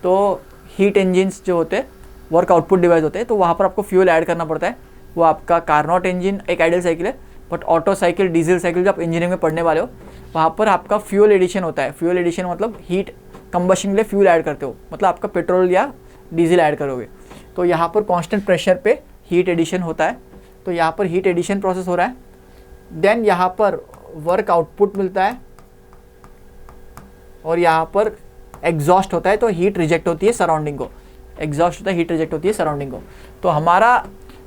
तो हीट इंजन्स जो होते हैं, वर्क आउटपुट डिवाइस होते हैं, तो वहाँ पर आपको फ्यूल ऐड करना पड़ता है। वो आपका कार्नोट इंजन एक आइडियल साइकिल है, but auto cycle, diesel cycle जो आप इंजीनियरिंग में पढ़ने वाले हो, वहाँ पर आपका फ्यूल एडिशन होता है। फ्यूल एडिशन मतलब हीट कंबशन के लिए फ्यूल ऐड करते हो, मतलब आपका पेट्रोल या डीजल ऐड करोगे। तो यहाँ पर कांस्टेंट प्रेशर पे हीट एडिशन होता है, तो यहाँ पर हीट एडिशन प्रोसेस हो रहा है। देन यहाँ पर वर्क आउटपुट मिलता है और यहाँ पर एग्जॉस्ट होता है, तो हीट रिजेक्ट होती है सराउंडिंग को। एग्जॉस्ट होता है, हीट रिजेक्ट होती है सराउंडिंग को। तो हमारा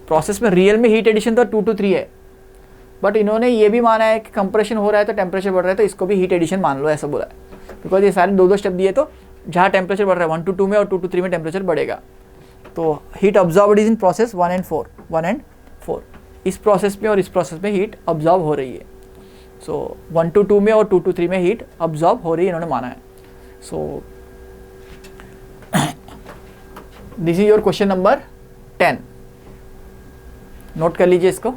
प्रोसेस में रियल में हीट एडिशन तो 2 to 3 है, बट इन्होंने ये भी माना है कि कंप्रेशन हो रहा है तो टेम्परेचर बढ़ रहा है, तो इसको भी हीट एडिशन मान लो, ऐसा बोला है। बिकॉज ये सारे 2 स्टेप दिए, तो जहाँ टेम्परेचर बढ़ रहा है 1 to 2 में और 2 to 3 में टेम्परेचर बढ़ेगा। तो heat absorbed is in process 1 and 4। इस प्रोसेस में और इस प्रोसेस में हीट ऑब्जॉर्ब हो रही है। सो 1 to 2 में और 2 to 3 में हीट ऑब्जॉर्ब हो रही है, इन्होंने माना है। So this is your question number 10। Note कर लीजिए इसको।